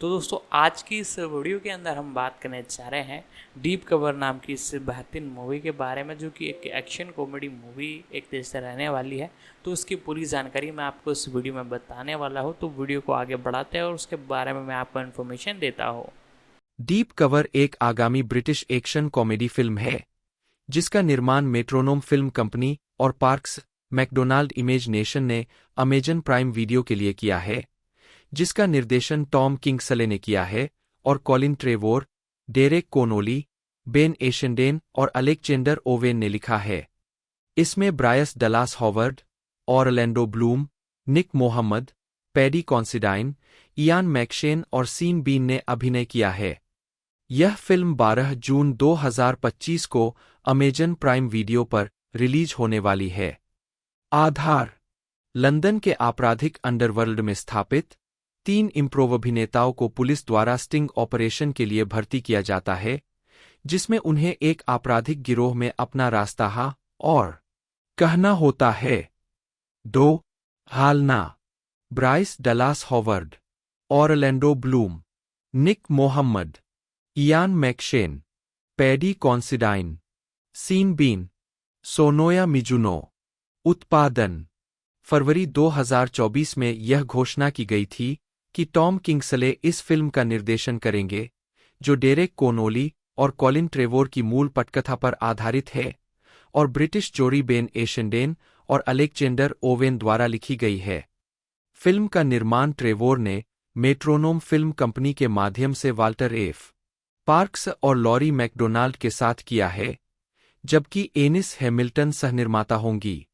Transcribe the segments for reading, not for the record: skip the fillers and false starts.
तो दोस्तों आज की इस वीडियो के अंदर हम बात करने जा रहे हैं डीप कवर नाम की इस बेहतरीन मूवी के बारे में, जो कि एक एक्शन कॉमेडी मूवी एक तरह से रहने वाली है। तो उसकी पूरी जानकारी मैं आपको इस वीडियो में बताने वाला हूँ, तो वीडियो को आगे बढ़ाते हैं और उसके बारे में मैं आपको इन्फॉर्मेशन देता हूँ। डीप कवर एक आगामी ब्रिटिश एक्शन कॉमेडी फिल्म है जिसका निर्माण मेट्रोनोम फिल्म कंपनी और पार्क्स मैकडोनाल्ड इमेजिनेशन ने अमेजन प्राइम वीडियो के लिए किया है, जिसका निर्देशन टॉम किंग्सले ने किया है और Colin Trevor, Derek Connolly, Ben Ashenden और अलेक्जेंडर ओवेन ने लिखा है। इसमें Bryce Dallas Howard, Orlando Bloom, Nick Mohammed, Paddy Considine, Ian McShane और सीन बीन ने अभिनय किया है। यह फिल्म 12 जून 2025 को अमेजन प्राइम वीडियो पर रिलीज होने वाली है। आधार: लंदन के आपराधिक अंडरवर्ल्ड में स्थापित 3 इम्प्रोव अभिनेताओं को पुलिस द्वारा स्टिंग ऑपरेशन के लिए भर्ती किया जाता है, जिसमें उन्हें एक आपराधिक गिरोह में अपना रास्ता और कहना होता है। 2. हालना: Bryce Dallas Howard, Orlando Bloom, Nick Mohammed, Ian McShane, Paddy Considine, Sean Bean, Sonoya Mizuno. उत्पादन: फरवरी 2024 में यह घोषणा की गई थी कि टॉम किंग्सले इस फिल्म का निर्देशन करेंगे, जो डेरेक कोनोली और कॉलिन ट्रेवोर की मूल पटकथा पर आधारित है और ब्रिटिश जोड़ी बेन एशेंडेन और अलेक्जेंडर ओवेन द्वारा लिखी गई है। फिल्म का निर्माण ट्रेवोर ने मेट्रोनोम फिल्म कंपनी के माध्यम से वाल्टर एफ. पार्क्स और लॉरी मैकडोनाल्ड के साथ किया है, जबकि एनिस हैमिल्टन सहनिर्माता होंगी।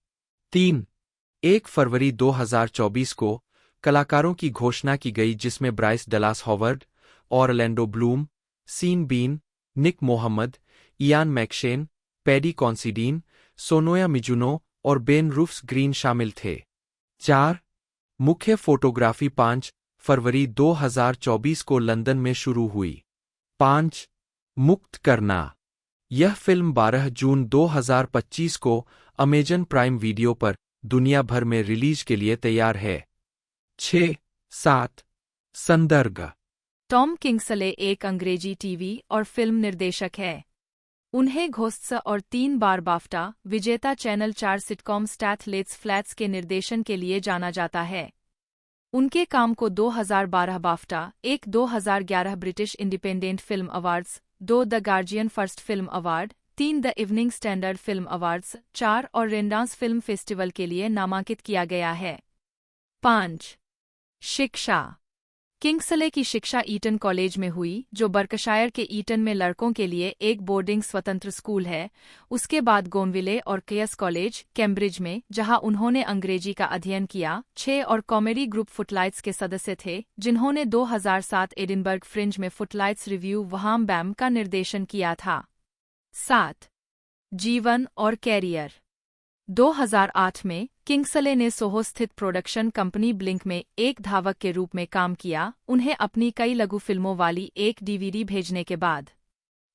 1 फरवरी 2024 को कलाकारों की घोषणा की गई, जिसमें Bryce Dallas Howard, Orlando Bloom, Sean Bean, Nick Mohammed, Ian McShane, Paddy Considine, Sonoya Mizuno और बेन रूफ्स ग्रीन शामिल थे। 4. मुख्य फोटोग्राफी 5 फरवरी 2024 को लंदन में शुरू हुई। 5. मुक्त करना: यह फिल्म 12 जून 2025 को अमेजन प्राइम वीडियो पर दुनिया भर में रिलीज के लिए तैयार है। 6. 7. संदर्भ: टॉम किंग्सले एक अंग्रेजी टीवी और फिल्म निर्देशक है। उन्हें घोस्ट्स और 3 बार बाफ्टा विजेता चैनल 4 सिटकॉम स्टैथ लेट्स फ्लैट्स के निर्देशन के लिए जाना जाता है। उनके काम को 2012 BAFTA, 2011 British independent film awards, 2 the guardian first film award, 3 the evening standard film awards, 4 और रेंडांस फिल्म फेस्टिवल के लिए नामांकित किया गया है। 5. शिक्षा: किंग्सले की शिक्षा ईटन कॉलेज में हुई, जो बर्कशायर के ईटन में लड़कों के लिए एक बोर्डिंग स्वतंत्र स्कूल है। उसके बाद गोनविले और केयस कॉलेज, कैम्ब्रिज में, जहां उन्होंने अंग्रेजी का अध्ययन किया। 6 और कॉमेडी ग्रुप फुटलाइट्स के सदस्य थे, जिन्होंने 2007 एडिनबर्ग फ्रिंज में फुटलाइट्स रिव्यू वहाम बैम का निर्देशन किया था। 7. जीवन और कैरियर: 2008 में किंग्सले ने सोहो स्थित प्रोडक्शन कंपनी ब्लिंक में एक धावक के रूप में काम किया, उन्हें अपनी कई लघु फिल्मों वाली एक डीवीडी भेजने के बाद।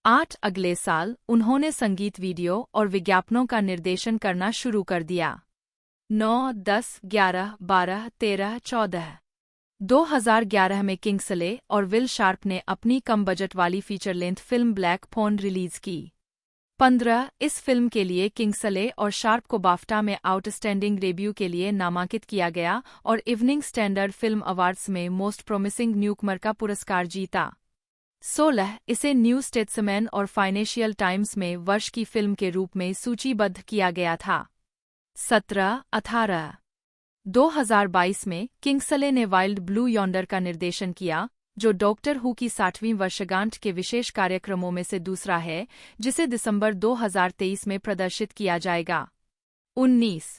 8 अगले साल उन्होंने संगीत वीडियो और विज्ञापनों का निर्देशन करना शुरू कर दिया। 9, 10, 11, 12, 13, 14 2011 में किंग्सले और विल शार्प ने अपनी कम बजट वाली feature length film black phone release की। 15 इस फिल्म के लिए किंग्सले और शार्प को बाफ्टा में आउटस्टैंडिंग डेब्यू के लिए नामांकित किया गया और इवनिंग स्टैंडर्ड फिल्म अवार्ड्स में मोस्ट प्रोमिसिंग न्यूकमर का पुरस्कार जीता। 16 इसे न्यू स्टेट्समैन और फाइनेंशियल टाइम्स में वर्ष की फिल्म के रूप में सूचीबद्ध किया गया था। 17 18 2022 में किंग्सले ने वाइल्ड ब्लू यॉन्डर का निर्देशन किया, जो डॉक्टर हू की 60वीं वर्षगांठ के विशेष कार्यक्रमों में से दूसरा है, जिसे दिसंबर 2023 में प्रदर्शित किया जाएगा। 19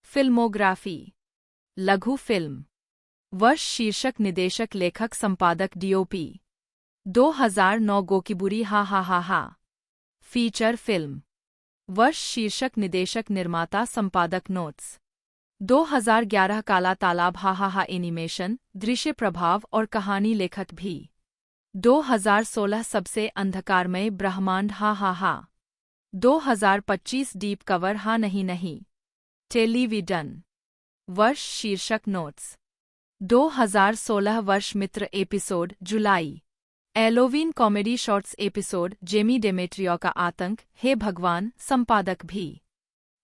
फिल्मोग्राफी: लघु फिल्म वर्ष शीर्षक निदेशक लेखक संपादक डीओपी 2009 गोकीबुरी हा हा हा हा। फीचर फिल्म वर्ष शीर्षक निदेशक निर्माता संपादक नोट्स 2011 काला तालाब हा हा हा। एनिमेशन, दृश्य प्रभाव और कहानी लेखक भी। 2016 सबसे अंधकारमय ब्रह्मांड हा हा हा। 2025 डीप कवर हा नहीं नहीं। टेलीविजन वर्ष शीर्षक नोट्स 2016 वर्ष मित्र एपिसोड जुलाई। एलोवीन कॉमेडी शॉर्ट्स एपिसोड जेमी डेमेट्रियो का आतंक, हे भगवान, संपादक भी।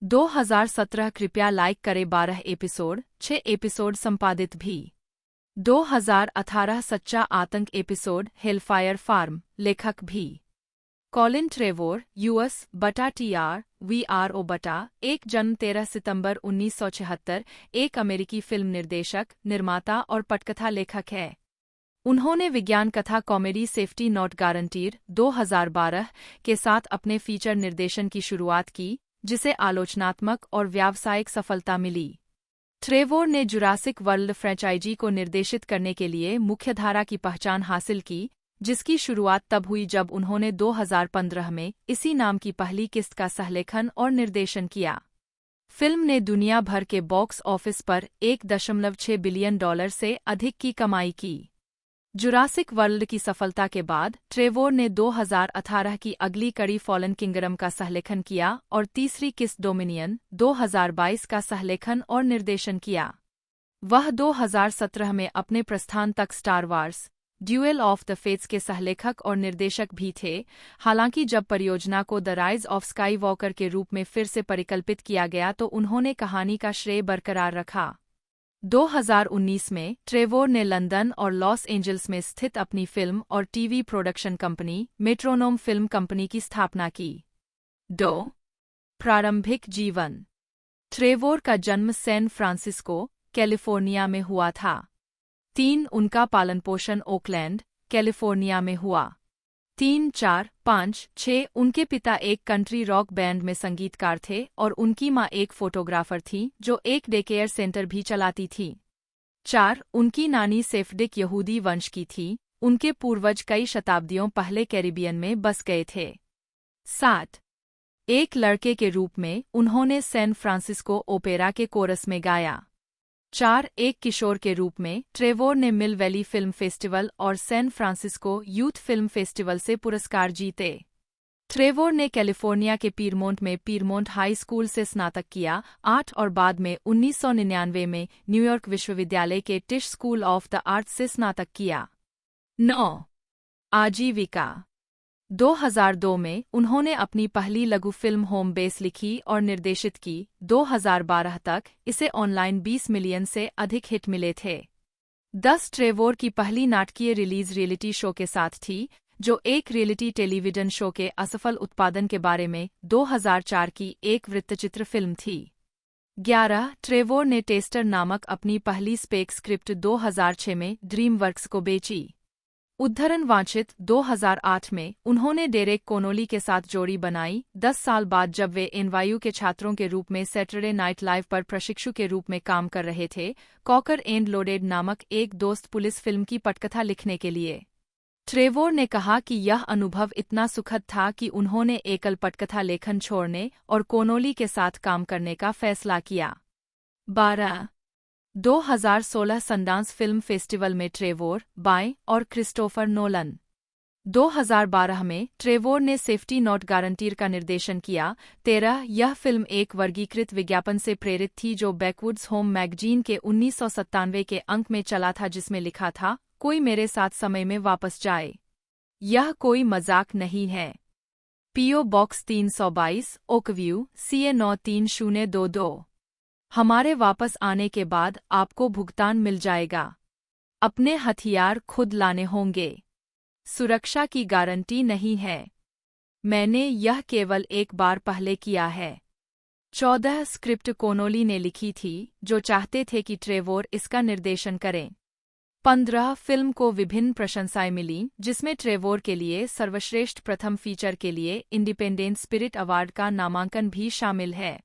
2017 कृपया लाइक करें 12 एपिसोड, 6 एपिसोड संपादित भी। 2018 सच्चा आतंक एपिसोड हेलफायर फार्म, लेखक भी। कॉलिन ट्रेवोर, यूएस बटा टीआर वीआरओ बटा 1 जन्म 13 सितंबर 1976, एक अमेरिकी फिल्म निर्देशक, निर्माता और पटकथा लेखक है। उन्होंने विज्ञान कथा कॉमेडी सेफ्टी नॉट गारंटीड 2012 के साथ अपने फीचर निर्देशन की शुरुआत की, जिसे आलोचनात्मक और व्यावसायिक सफलता मिली। ट्रेवोर ने जुरासिक वर्ल्ड फ्रेंचाइजी को निर्देशित करने के लिए मुख्यधारा की पहचान हासिल की, जिसकी शुरुआत तब हुई जब उन्होंने 2015 में इसी नाम की पहली किस्त का सहलेखन और निर्देशन किया। फिल्म ने दुनिया भर के बॉक्स ऑफिस पर $1.6 बिलियन से अधिक की कमाई की। जुरासिक वर्ल्ड की सफलता के बाद ट्रेवोर ने 2018 की अगली कड़ी फॉलन किंगडम का सहलेखन किया और तीसरी किस्त डोमिनियन 2022 का सहलेखन और निर्देशन किया। वह 2017 में अपने प्रस्थान तक Star Wars Duel of the Fates के सहलेखक और निर्देशक भी थे, हालांकि जब परियोजना को the Rise of sky walker के रूप में फिर से परिकल्पित किया गया तो उन्होंने कहानी का श्रेय बरकरार रखा। 2019 में ट्रेवोर ने लंदन और लॉस एंजल्स में स्थित अपनी फिल्म और TV production company metronome film company की स्थापना की। प्रारंभिक जीवन। ट्रेवोर का जन्म सैन फ्रांसिस्को, कैलिफोर्निया में हुआ था। 3 उनका पालनपोषण ओकलैंड, कैलिफोर्निया में हुआ। 3, 4, 5, 6 उनके पिता एक कंट्री रॉक बैंड में संगीतकार थे और उनकी मां एक फोटोग्राफर थी जो एक डेकेयर सेंटर भी चलाती थी। 4 उनकी नानी सेफडिक यहूदी वंश की थी, उनके पूर्वज कई शताब्दियों पहले कैरिबियन में बस गए थे। 7 एक लड़के के रूप में उन्होंने सैन फ्रांसिस्को ओपेरा के कोरस में गाया। 4 एक किशोर के रूप में ट्रेवोर ने मिल वैली फिल्म फेस्टिवल और San Francisco youth film festival से पुरस्कार जीते। ट्रेवोर ने कैलिफोर्निया के पीरमोंट में पीरमोंट हाई स्कूल से स्नातक किया। 8 और बाद में 1999 में न्यूयॉर्क विश्वविद्यालय के टिश स्कूल ऑफ द आर्ट्स से स्नातक किया। 9 आजीविका। 2002 में उन्होंने अपनी पहली लघु फिल्म होम बेस लिखी और निर्देशित की। 2012 तक इसे ऑनलाइन 20 मिलियन से अधिक हिट मिले थे। 10 ट्रेवोर की पहली नाटकीय रिलीज रियलिटी शो के साथ थी, जो एक रियलिटी टेलीविजन शो के असफल उत्पादन के बारे में 2004 की एक वृत्तचित्र फिल्म थी। 11 ट्रेवोर ने टेस्टर नामक अपनी पहली स्पेक स्क्रिप्ट 2006 में ड्रीमवर्क्स को बेची। उद्धरण वांछित 2008 में उन्होंने डेरेक कोनोली के साथ जोड़ी बनाई, 10 साल बाद जब वे एनवायू के छात्रों के रूप में सैटरडे नाइट लाइव पर प्रशिक्षु के रूप में काम कर रहे थे, कॉकर एंड लोडेड नामक एक दोस्त पुलिस फिल्म की पटकथा लिखने के लिए। ट्रेवोर ने कहा कि यह अनुभव इतना सुखद था कि उन्होंने एकल पटकथा लेखन छोड़ने और कोनोली के साथ काम करने का फैसला किया। 12 2016 सनडांस फिल्म फेस्टिवल में ट्रेवोर, बाय और क्रिस्टोफर नोलन। 2012 में ट्रेवोर ने सेफ्टी नॉट गारंटीड का निर्देशन किया। 13 यह फिल्म एक वर्गीकृत विज्ञापन से प्रेरित थी जो बैकवुड्स होम मैगजीन के 1997 के अंक में चला था, जिसमें लिखा था, कोई मेरे साथ समय में वापस जाए। यह कोई मजाक नहीं है। PO box 322, ओकव्यू, CA 93022। हमारे वापस आने के बाद आपको भुगतान मिल जाएगा। अपने हथियार खुद लाने होंगे। सुरक्षा की गारंटी नहीं है। मैंने यह केवल एक बार पहले किया है। 14 स्क्रिप्ट कोनोली ने लिखी थी, जो चाहते थे कि ट्रेवोर इसका निर्देशन करें। 15 फिल्म को विभिन्न प्रशंसाएं मिलीं, जिसमें ट्रेवोर के लिए सर्वश्रेष्ठ प्रथम फीचर के लिए इंडिपेंडेंट स्पिरिट अवार्ड का नामांकन भी शामिल है।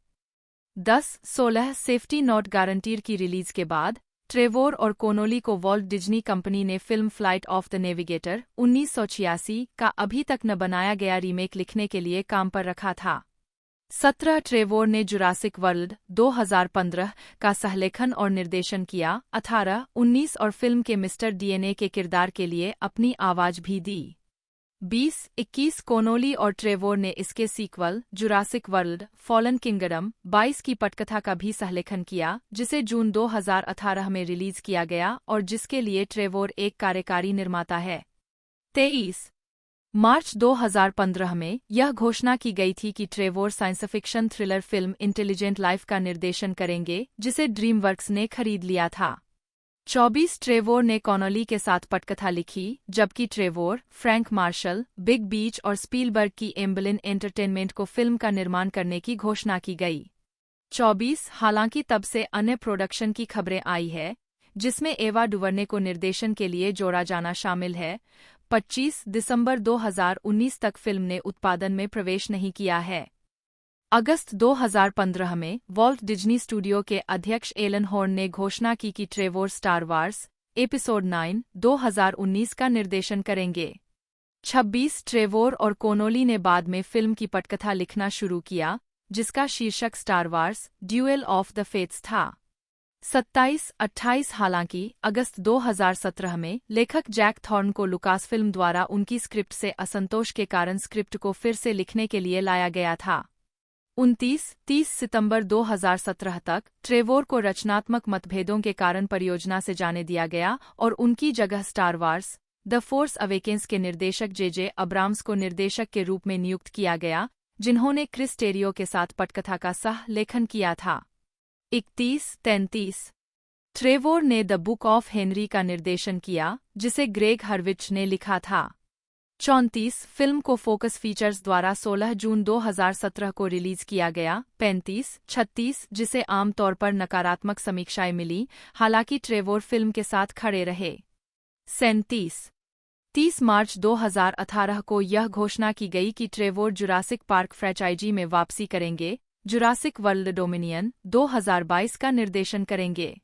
16 सेफ्टी नॉट गारंटीड की रिलीज के बाद ट्रेवोर और कोनोली को वॉल्ट डिज्नी कंपनी ने film flight of the navigator 1986 का अभी तक न बनाया गया रीमेक लिखने के लिए काम पर रखा था। 17 ट्रेवोर ने जुरासिक वर्ल्ड 2015 का सहलेखन और निर्देशन किया। 18, 19 और फिल्म के मिस्टर DNA के किरदार के लिए अपनी आवाज भी दी। 2021 कोनोली और ट्रेवोर ने इसके sequel Jurassic World Fallen Kingdom 22 की पटकथा का भी सहलेखन किया, जिसे जून 2018 में रिलीज किया गया और जिसके लिए ट्रेवोर एक कार्यकारी निर्माता है। 23 मार्च 2015 में यह घोषणा की गई थी कि Trevor science fiction thriller film intelligent life का निर्देशन करेंगे, जिसे ड्रीमवर्क्स ने खरीद लिया था। 24 ट्रेवोर ने कॉनोली के साथ पटकथा लिखी, जबकि ट्रेवोर, फ्रैंक मार्शल, बिग बीच और स्पीलबर्ग की एम्बलिन एंटरटेनमेंट को फिल्म का निर्माण करने की घोषणा की गई। 24 हालांकि तब से अन्य प्रोडक्शन की खबरें आई है, जिसमें एवा डुवर्ने को निर्देशन के लिए जोड़ा जाना शामिल है। 25 दिसंबर 2019 तक फिल्म ने उत्पादन में प्रवेश नहीं किया है। अगस्त 2015 में वॉल्ट डिज्नी स्टूडियो के अध्यक्ष एलन हॉर्न ने घोषणा की कि ट्रेवोर स्टार वार्स एपिसोड 9 2019 का निर्देशन करेंगे। 26 ट्रेवोर और कोनोली ने बाद में फिल्म की पटकथा लिखना शुरू किया, जिसका शीर्षक Star Wars Duel of the Fates था। 27-28 हालांकि अगस्त 2017 में लेखक जैक थॉर्न को लुकास फिल्म द्वारा उनकी स्क्रिप्ट से असंतोष के कारण स्क्रिप्ट को फिर से लिखने के लिए लाया गया था। 29-30 सितंबर 2017 तक ट्रेवोर को रचनात्मक मतभेदों के कारण परियोजना से जाने दिया गया और उनकी जगह star Wars the force awakens के निर्देशक जे अब्राम्स को निर्देशक के रूप में नियुक्त किया गया, जिन्होंने क्रिस टेरियो के साथ पटकथा का सह लेखन किया था। 31-33 ट्रेवोर ने द बुक ऑफ हेनरी का निर्देशन किया, जिसे ग्रेग हरविच ने लिखा था। 34 फिल्म को फोकस फीचर्स द्वारा 16 जून 2017 को रिलीज किया गया। 35-36 जिसे आमतौर पर नकारात्मक समीक्षाएं मिली, हालांकि ट्रेवोर फिल्म के साथ खड़े रहे। 37-30 मार्च 2018 को यह घोषणा की गई कि ट्रेवोर जुरासिक पार्क फ्रेंचाइजी में वापसी करेंगे, जुरासिक वर्ल्ड डोमिनियन 2022 का निर्देशन करेंगे।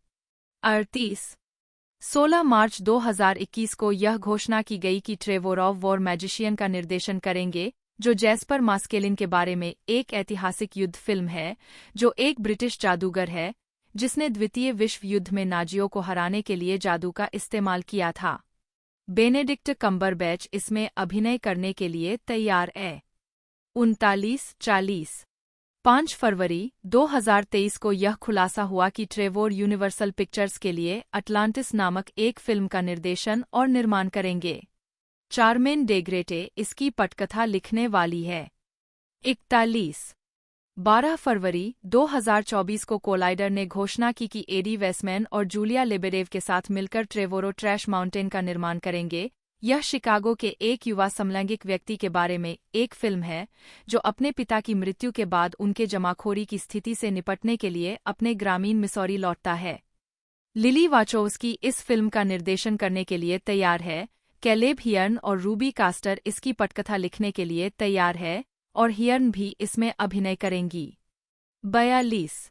16 मार्च 2021 को यह घोषणा की गई कि ट्रेवोर ऑफ वॉर मैजिशियन का निर्देशन करेंगे, जो जैस्पर मास्केलिन के बारे में एक ऐतिहासिक युद्ध फिल्म है, जो एक ब्रिटिश जादूगर है जिसने द्वितीय विश्व युद्ध में नाजियों को हराने के लिए जादू का इस्तेमाल किया था। बेनेडिक्ट कम्बरबैच इसमें अभिनय करने के लिए तैयार है। 39-40 5 फरवरी 2023 को यह खुलासा हुआ कि ट्रेवोर यूनिवर्सल पिक्चर्स के लिए अटलांटिस नामक एक फिल्म का निर्देशन और निर्माण करेंगे। चार्मेन डेग्रेटे इसकी पटकथा लिखने वाली है। 12 फरवरी 2024 को कोलाइडर ने घोषणा की कि एडी वेस्टमैन और जूलिया लेबेडेव के साथ मिलकर ट्रेवोरो ट्रैश माउंटेन का निर्माण करेंगे। यह शिकागो के एक युवा समलैंगिक व्यक्ति के बारे में एक फिल्म है, जो अपने पिता की मृत्यु के बाद उनके जमाखोरी की स्थिति से निपटने के लिए अपने ग्रामीण मिसौरी लौटता है। लिली वाचोव्स्की इस फिल्म का निर्देशन करने के लिए तैयार है। कैलेब हियर्न और रूबी कास्टर इसकी पटकथा लिखने के लिए तैयार है और हियर्न भी इसमें अभिनय करेंगी। 42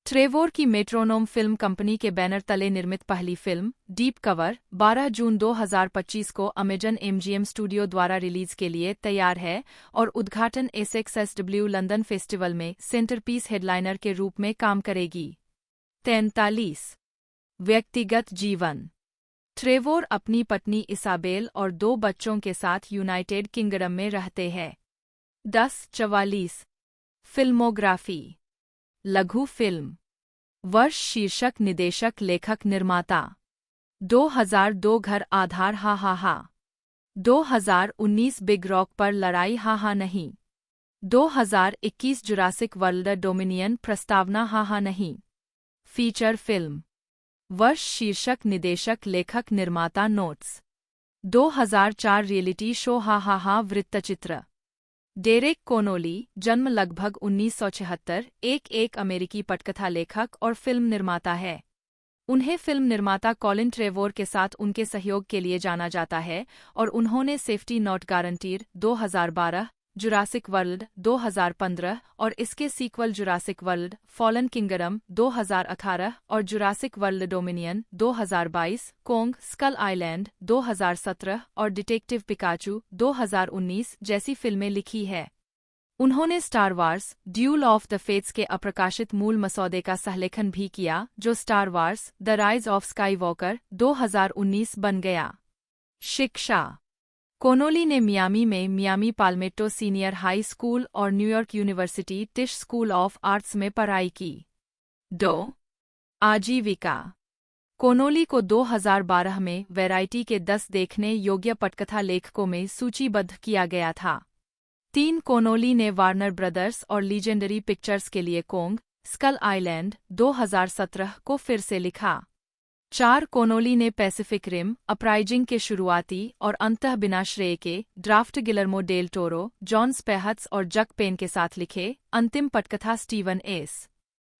ट्रेवोर की मेट्रोनोम फिल्म कंपनी के बैनर तले निर्मित पहली फिल्म डीप कवर 12 जून 2025 को अमेजन MGM स्टूडियो द्वारा रिलीज के लिए तैयार है और उद्घाटन SXSW लंदन फेस्टिवल में सेंटरपीस हेडलाइनर के रूप में काम करेगी। 43 व्यक्तिगत जीवन ट्रेवोर अपनी पत्नी इसाबेल और 2 बच्चों के साथ यूनाइटेड किंगडम में रहते हैं। 10-44 फिल्मोग्राफी लघु फिल्म वर्ष शीर्षक निदेशक लेखक निर्माता 2002 घर आधार हा हा हा 2019 बिग रॉक पर लड़ाई हा हा नहीं 2021 जुरासिक वर्ल्ड डोमिनियन प्रस्तावना हा हा नहीं फीचर फिल्म वर्ष शीर्षक निदेशक लेखक निर्माता नोट्स 2004 रियलिटी शो हा हा हा वृत्तचित्र डेरेक कोनोली जन्म लगभग 1976 एक अमेरिकी पटकथा लेखक और फिल्म निर्माता है। उन्हें फिल्म निर्माता कॉलिन ट्रेवोर के साथ उनके सहयोग के लिए जाना जाता है और उन्होंने Safety Not Guaranteed 2012, Jurassic World 2015 और इसके sequel Jurassic World Fallen Kingdom 2018 और Jurassic World Dominion 2022, Kong Skull Island 2017 और डिटेक्टिव पिकाचू 2019 जैसी फिल्में लिखी है। उन्होंने Star Wars Duel of the Fates के अप्रकाशित मूल मसौदे का सहलेखन भी किया, जो Star Wars the Rise of Skywalker 2019 बन गया। शिक्षा कोनोली ने मियामी में Miami Palmetto Senior High School और New York University Tisch School of Arts में पढ़ाई की। आजीविका। कोनोली को 2012 में वैरायटी के 10 देखने योग्य पटकथा लेखकों में सूचीबद्ध किया गया था। 3 कोनोली ने वार्नर ब्रदर्स और लीजेंडरी पिक्चर्स के लिए कोंग स्कल आइलैंड 2017 को फिर से लिखा। 4 कोनोली ने पैसिफिक रिम अपराइजिंग के शुरुआती और अंतः बिना श्रेय के draft Guillermo del Toro, John Spaihts और जक पेन के साथ लिखे अंतिम पटकथा Steven S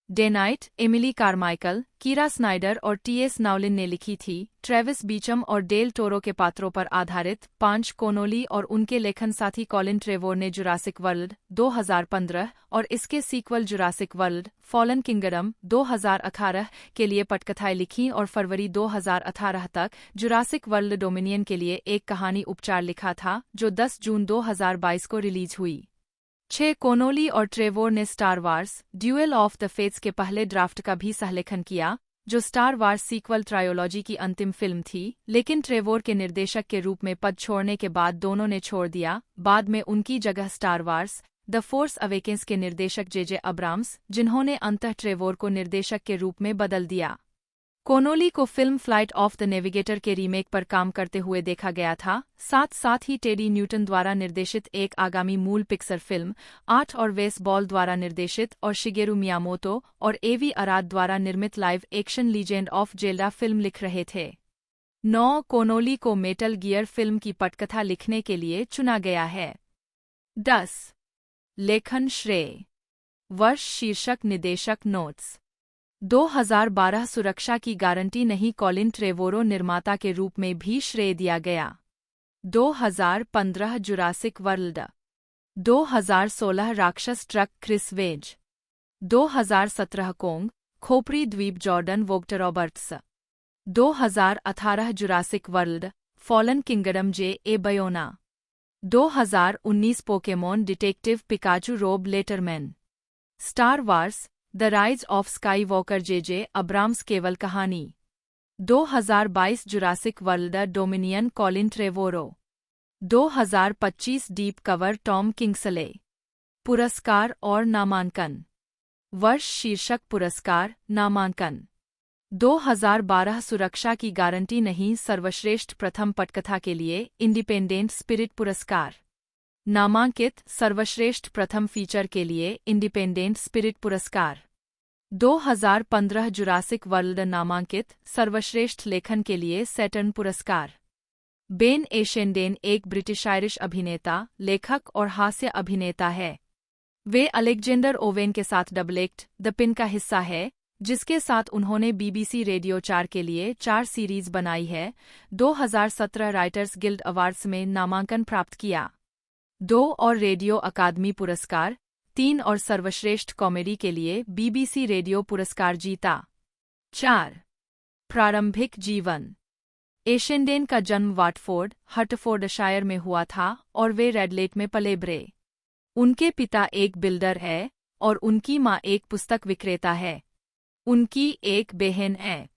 DeKnight, Emily Carmichael, Kira Snyder और टीएस नाउलिन ने लिखी थी। ट्रेविस बीचम और डेल टोरो के पात्रों पर आधारित 5 कोनोली और उनके लेखन साथी कॉलिन ट्रेवोर ने जुरासिक वर्ल्ड 2015 और इसके sequel Jurassic World Fallen Kingdom 2018 के लिए पटकथाएं लिखीं और फरवरी 2018 तक जुरासिक वर्ल्ड डोमिनियन के लिए एक कहानी उपचार लिखा था, जो 10 जून 2022 को रिलीज हुई। 6 कोनोली और ट्रेवोर ने Star Wars Duel of the Fates के पहले ड्राफ्ट का भी सहलेखन किया, जो स्टार वार्स सीक्वल ट्रायोलॉजी की अंतिम फिल्म थी, लेकिन ट्रेवोर के निर्देशक के रूप में पद छोड़ने के बाद दोनों ने छोड़ दिया। बाद में उनकी जगह star Wars the force awakens के निर्देशक जेजे अब्राम्स, जिन्होंने अंततः ट्रेवोर को निर्देशक के रूप में बदल दिया। कोनोली को film flight of the navigator के रीमेक पर काम करते हुए देखा गया था, साथ ही टेडी न्यूटन द्वारा निर्देशित एक आगामी मूल पिक्सर फिल्म 8 और वेस बॉल द्वारा निर्देशित और शिगेरू मियामोतो और एवी अराद द्वारा निर्मित live action legend of Zelda film लिख रहे थे। 9 कोनोली को मेटल गियर फिल्म की पटकथा लिखने के लिए चुना गया है। 10 लेखन श्रेय, वर्ष, शीर्षक, निदेशक, नोट्स। 2012 सुरक्षा की गारंटी नहीं कॉलिन ट्रेवोरो निर्माता के रूप में भी श्रेय दिया गया। 2015 जुरासिक वर्ल्ड। 2016 राक्षस ट्रक क्रिस वेज। 2017 कोंग खोपरी द्वीप Jordan Vogt Roberts. 2018 Jurassic World Fallen Kingdom J Bayona. 2019 Pokemon Detective Pikachu Rob Letterman. Star Wars the Rise of Skywalker J Abrams केवल कहानी। 2022 Jurassic World Dominion Colin Trevorrow. 2025 Deep Cover Tom Kingsley. पुरस्कार और नामांकन। वर्ष, शीर्षक, पुरस्कार, नामांकन। 2012 सुरक्षा की गारंटी नहीं सर्वश्रेष्ठ प्रथम पटकथा के लिए इंडिपेंडेंट स्पिरिट पुरस्कार। नामांकित सर्वश्रेष्ठ प्रथम फीचर के लिए इंडिपेंडेंट स्पिरिट पुरस्कार। 2015 जुरासिक वर्ल्ड नामांकित सर्वश्रेष्ठ लेखन के लिए सैटर्न पुरस्कार। बेन एशेंडेन एक ब्रिटिश आयरिश अभिनेता, लेखक और हास्य अभिनेता है। वे अलेक्जेंडर ओवेन के साथ डबल एक्ट द पिन का हिस्सा है, जिसके साथ उन्होंने बीबीसी रेडियो 4 के लिए 4 सीरीज बनाई है। 2017 राइटर्स गिल्ड अवार्ड्स में नामांकन प्राप्त किया। 2 और रेडियो अकादमी पुरस्कार, 3 और सर्वश्रेष्ठ कॉमेडी के लिए बीबीसी रेडियो पुरस्कार जीता। 4 प्रारंभिक जीवन। एशेंडेन का जन्म वाटफोर्ड, हर्टफोर्डशायर में हुआ था और वे रेडलेट में पले बड़े। उनके पिता एक बिल्डर है और उनकी मां एक पुस्तक विक्रेता है। उनकी एक बहन है।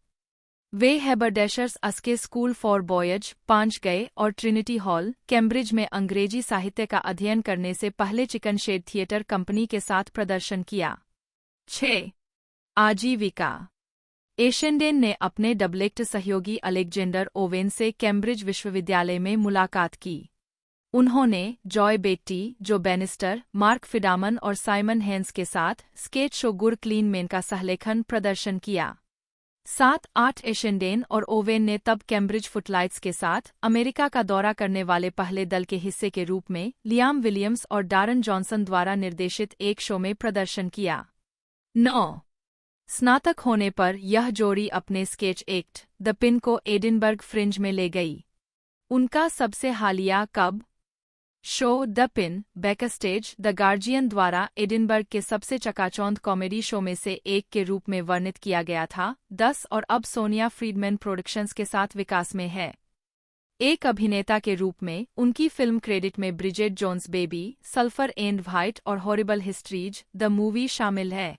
वे हैबरडैशर्स अस्के स्कूल फॉर बॉयज 5 गए और ट्रिनिटी हॉल, कैम्ब्रिज में अंग्रेजी साहित्य का अध्ययन करने से पहले चिकन शेड थिएटर कंपनी के साथ प्रदर्शन किया। 6 आजीविका। एशेंडेन ने अपने डबलेक्ट सहयोगी अलेक्जेंडर ओवेन से कैम्ब्रिज विश्वविद्यालय में मुलाकात की। उन्होंने जॉय बेट्टी, जो बैनिस्टर, मार्क फिडामन और साइमन हेंस के साथ स्केच शो गुर क्लीन मैन का सहलेखन प्रदर्शन किया। 7-8 एशेंडेन और ओवेन ने तब कैम्ब्रिज फुटलाइट्स के साथ अमेरिका का दौरा करने वाले पहले दल के हिस्से के रूप में लियाम विलियम्स और डारन जॉनसन द्वारा निर्देशित एक शो में प्रदर्शन किया। 9 स्नातक होने पर यह जोड़ी अपने स्केच एक्ट द पिन को एडिनबर्ग फ्रिंज में ले गई। उनका सबसे हालिया कब show the pin backstage the guardian द्वारा एडिनबर्ग के सबसे चकाचौंध कॉमेडी शो में से एक के रूप में वर्णित किया गया था। 10 और अब सोनिया फ्रीडमैन प्रोडक्शंस के साथ विकास में है। एक अभिनेता के रूप में उनकी फिल्म क्रेडिट में Bridget Jones Baby, Sulphur and White और हॉरिबल हिस्ट्रीज द मूवी शामिल है।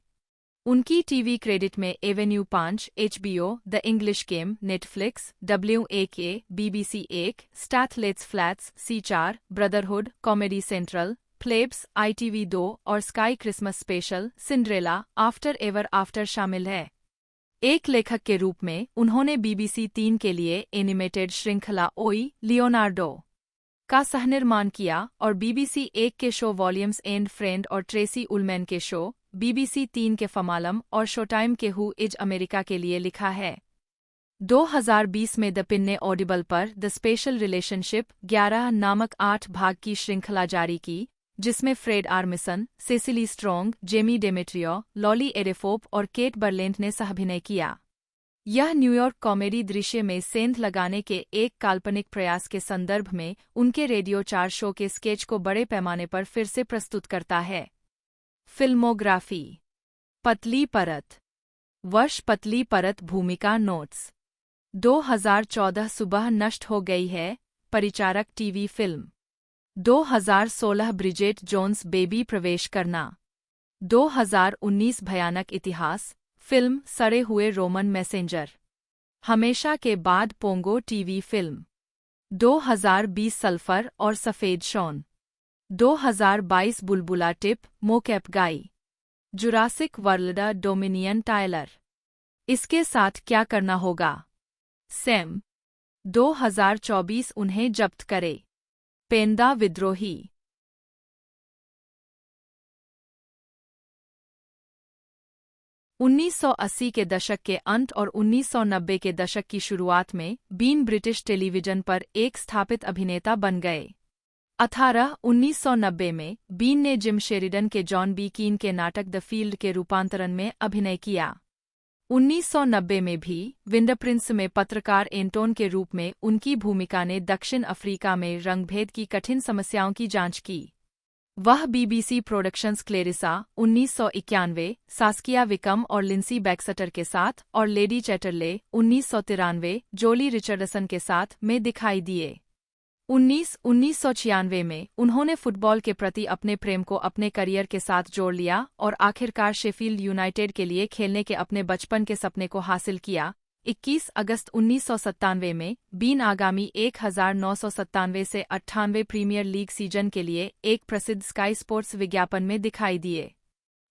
उनकी टीवी क्रेडिट में Avenue 5, HBO, the English Game, Netflix, WAK, BBC 1, Stath Lets Flats, C4, Brotherhood, Comedy Central, Plebs, ITV 2 और Sky Christmas Special, Cinderella, After Ever After शामिल है। एक लेखक के रूप में उन्होंने BBC 3 के लिए एनिमेटेड श्रृंखला ओई, लियोनार्डो का सहनिर्माण किया और BBC 1 के शो वॉल्यूम्स एंड फ्रेंड और ट्रेसी उलमैन के शो BBC 3 के फमालम और शोटाइम के हु इज अमेरिका के लिए लिखा है। 2020 में द पिन ने ऑडिबल पर द स्पेशल रिलेशनशिप 11 नामक 8 भाग की श्रृंखला जारी की, जिसमें Fred Armisen, Cecily Strong, Jamie Demetriou, Lolly Adefope और केट बर्लेंट ने सहअभिनय किया। यह न्यूयॉर्क कॉमेडी दृश्य में सेंध लगाने के एक काल्पनिक प्रयास के संदर्भ में उनके रेडियो 4 शो के स्केच को बड़े पैमाने पर फिर से प्रस्तुत करता है। फिल्मोग्राफी। पतली परत। वर्ष पतली परत भूमिका नोट्स। 2014 सुबह नष्ट हो गई है, परिचारक TV film. 2016 Bridget Jones baby प्रवेश करना। 2019 भयानक इतिहास फिल्म सड़े हुए रोमन मैसेंजर। हमेशा के बाद पोंगो टीवी फिल्म। 2020 सल्फर और सफेद शॉन। 2022 बुलबुला टिप मोकैप गाई। Jurassic World dominion Tyler. इसके साथ क्या करना होगा? सैम। 2024 उन्हें जब्त करे। पेंदा विद्रोही। उन्नीस सौ 80 के दशक के अंत और 1990 के दशक की शुरुआत में बीन ब्रिटिश टेलीविजन पर एक स्थापित अभिनेता बन गए। 1990 में बीन ने जिम शेरिडन के जॉन बी कीन के नाटक द फील्ड के रूपांतरण में अभिनय किया। 1990 में भी विंडरप्रिंस में पत्रकार एंटोन के रूप में उनकी भूमिका ने दक्षिण अफ्रीका में रंगभेद की कठिन समस्याओं की जांच की। वह BBC प्रोडक्शंस क्लेरिसा 1991, सास्किया विकम और लिंसी बैक्सटर के साथ और लेडी चैटरले 1993, जोली रिचर्डसन के साथ में दिखाई दिए। 1996 में उन्होंने फुटबॉल के प्रति अपने प्रेम को अपने करियर के साथ जोड़ लिया और आखिरकार शेफील्ड यूनाइटेड के लिए खेलने के अपने बचपन के सपने को हासिल किया। 21 अगस्त 1997 में बीन आगामी 1997 से 98 प्रीमियर लीग सीजन के लिए एक प्रसिद्ध स्काई स्पोर्ट्स विज्ञापन में दिखाई दिए।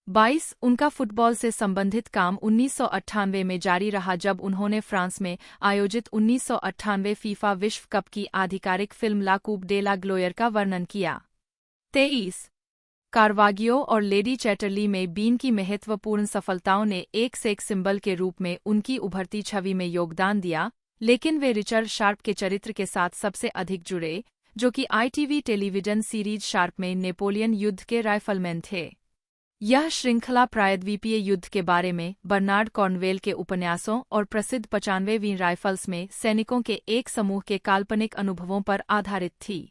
22 उनका फुटबॉल से संबंधित काम 1998 में जारी रहा जब उन्होंने फ्रांस में आयोजित 1998 फीफा विश्व कप की आधिकारिक फिल्म ला कूप डे ला ग्लोयर का वर्णन किया। 23 कार्वागियो और लेडी चैटरली में बीन की महत्वपूर्ण सफलताओं ने एक सेक्स सिंबल के रूप में उनकी उभरती छवि में योगदान दिया, लेकिन वे रिचर्ड शार्प के चरित्र के साथ सबसे अधिक जुड़े, जो कि ITV टेलीविजन सीरीज शार्प में नेपोलियन युद्ध के राइफलमैन थे। यह श्रृंखला प्रायद्वीपीय युद्ध के बारे में बर्नार्ड कॉर्नवेल के उपन्यासों और प्रसिद्ध 95वीं राइफल्स में सैनिकों के एक समूह के काल्पनिक अनुभवों पर आधारित थी।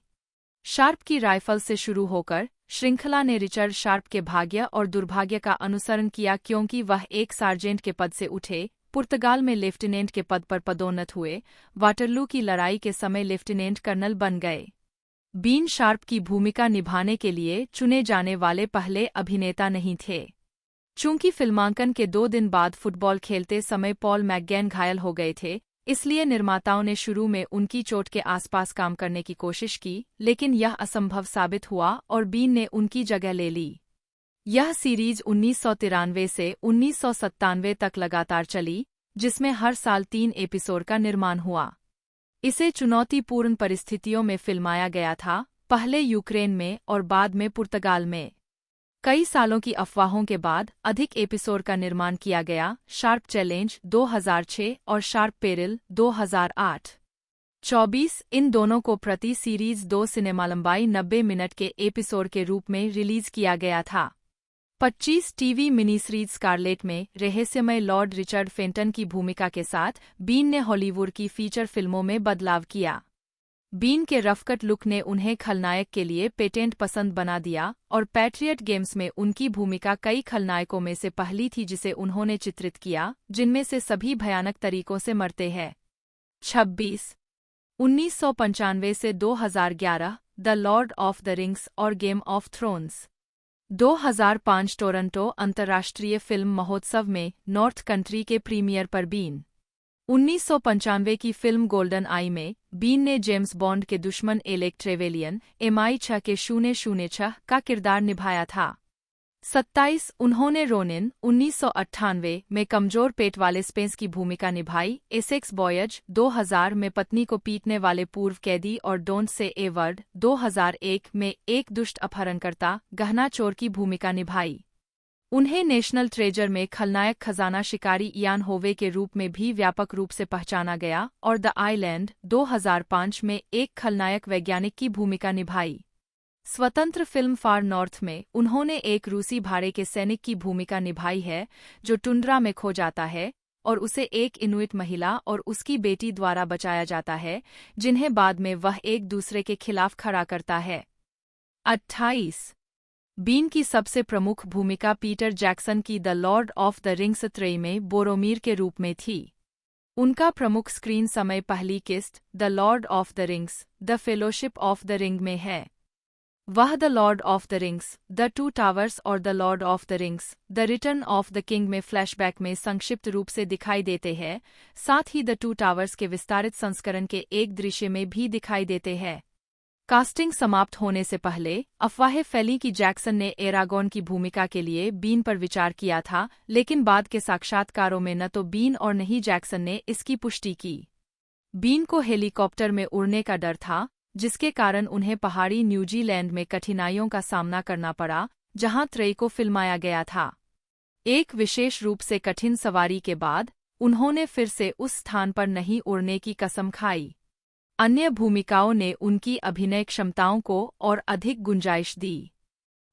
शार्प की राइफल से शुरू होकर श्रृंखला ने रिचर्ड शार्प के भाग्य और दुर्भाग्य का अनुसरण किया क्योंकि वह एक सार्जेंट के पद से उठे, पुर्तगाल में लेफ्टिनेंट के पद पर पदोन्नत हुए, वाटरलू की लड़ाई के समय लेफ्टिनेंट कर्नल बन गए। बीन शार्प की भूमिका निभाने के लिए चुने जाने वाले पहले अभिनेता नहीं थे। चूंकि फिल्मांकन के 2 दिन बाद फुटबॉल खेलते समय पॉल मैकगेन घायल हो गए थे, इसलिए निर्माताओं ने शुरू में उनकी चोट के आसपास काम करने की कोशिश की, लेकिन यह असंभव साबित हुआ और बीन ने उनकी जगह ले ली। यह सीरीज 1993 से 1997 तक लगातार चली, जिसमें हर साल 3 एपिसोड का निर्माण हुआ। इसे चुनौतीपूर्ण परिस्थितियों में फिल्माया गया था, पहले यूक्रेन में और बाद में पुर्तगाल में। कई सालों की अफवाहों के बाद अधिक एपिसोड का निर्माण किया गया। शार्प चैलेंज 2006 और शार्प पेरिल 2008। 24 इन दोनों को प्रति सीरीज 2 सिनेमा लंबाई 90 मिनट के एपिसोड के रूप में रिलीज किया गया था। 25 टीवी मिनी सीरीज स्कारलेट में रहस्यमय लॉर्ड रिचर्ड फेंटन की भूमिका के साथ बीन ने हॉलीवुड की फीचर फिल्मों में बदलाव किया। बीन के रफकट लुक ने उन्हें खलनायक के लिए पेटेंट पसंद बना दिया और पैट्रियट गेम्स में उनकी भूमिका कई खलनायकों में से पहली थी जिसे उन्होंने चित्रित किया, जिनमें से सभी भयानक तरीकों से मरते हैं। 26 1995 से 2011 the Lord of the rings और गेम ऑफ थ्रोन्स। 2005 टोरंटो अंतर्राष्ट्रीय फिल्म महोत्सव में नॉर्थ कंट्री के प्रीमियर पर बीन। 1995 की फिल्म गोल्डन आई में बीन ने जेम्स बॉन्ड के दुश्मन एलेक ट्रेवेलियन MI6 के 006 का किरदार निभाया था। 27 उन्होंने रोनिन 1998 में कमजोर पेट वाले स्पेंस की भूमिका निभाई। एसेक्स बॉयज 2000 में पत्नी को पीटने वाले पूर्व कैदी और डोंट से ए वर्ड 2001 में एक दुष्ट अपहरणकर्ता गहना चोर की भूमिका निभाई। उन्हें नेशनल ट्रेजर में खलनायक खजाना शिकारी इयान होवे के रूप में भी व्यापक रूप से पहचाना गया और द आइलैंड 2005 में एक खलनायक वैज्ञानिक की भूमिका निभाई। स्वतंत्र फिल्म फार नॉर्थ में उन्होंने एक रूसी भाड़े के सैनिक की भूमिका निभाई है जो टुंड्रा में खो जाता है और उसे एक इनुइट महिला और उसकी बेटी द्वारा बचाया जाता है, जिन्हें बाद में वह एक दूसरे के खिलाफ खड़ा करता है। 28 बीन की सबसे प्रमुख भूमिका पीटर जैक्सन की the Lord of the rings 3 में बोरोमीर के रूप में थी। उनका प्रमुख स्क्रीन समय पहली किस्त the Lord of the Rings the Fellowship of the Ring में है। वह the Lord of the Rings the Two Towers और the Lord of the Rings the Return of the King में फ्लैशबैक में संक्षिप्त रूप से दिखाई देते हैं, साथ ही द टू टावर्स के विस्तारित संस्करण के एक दृश्य में भी दिखाई देते हैं। कास्टिंग समाप्त होने से पहले अफवाहें फैली कि जैक्सन ने एरागॉन की भूमिका के लिए बीन पर विचार किया था, लेकिन बाद के साक्षात्कारों में न तो बीन और न ही जैक्सन ने इसकी पुष्टि की। बीन को हेलीकॉप्टर में उड़ने का डर था, जिसके कारण उन्हें पहाड़ी न्यूजीलैंड में कठिनाइयों का सामना करना पड़ा, जहां 3 को फिल्माया गया था। एक विशेष रूप से कठिन सवारी के बाद उन्होंने फिर से उस स्थान पर नहीं उड़ने की कसम खाई। अन्य भूमिकाओं ने उनकी अभिनय क्षमताओं को और अधिक गुंजाइश दी।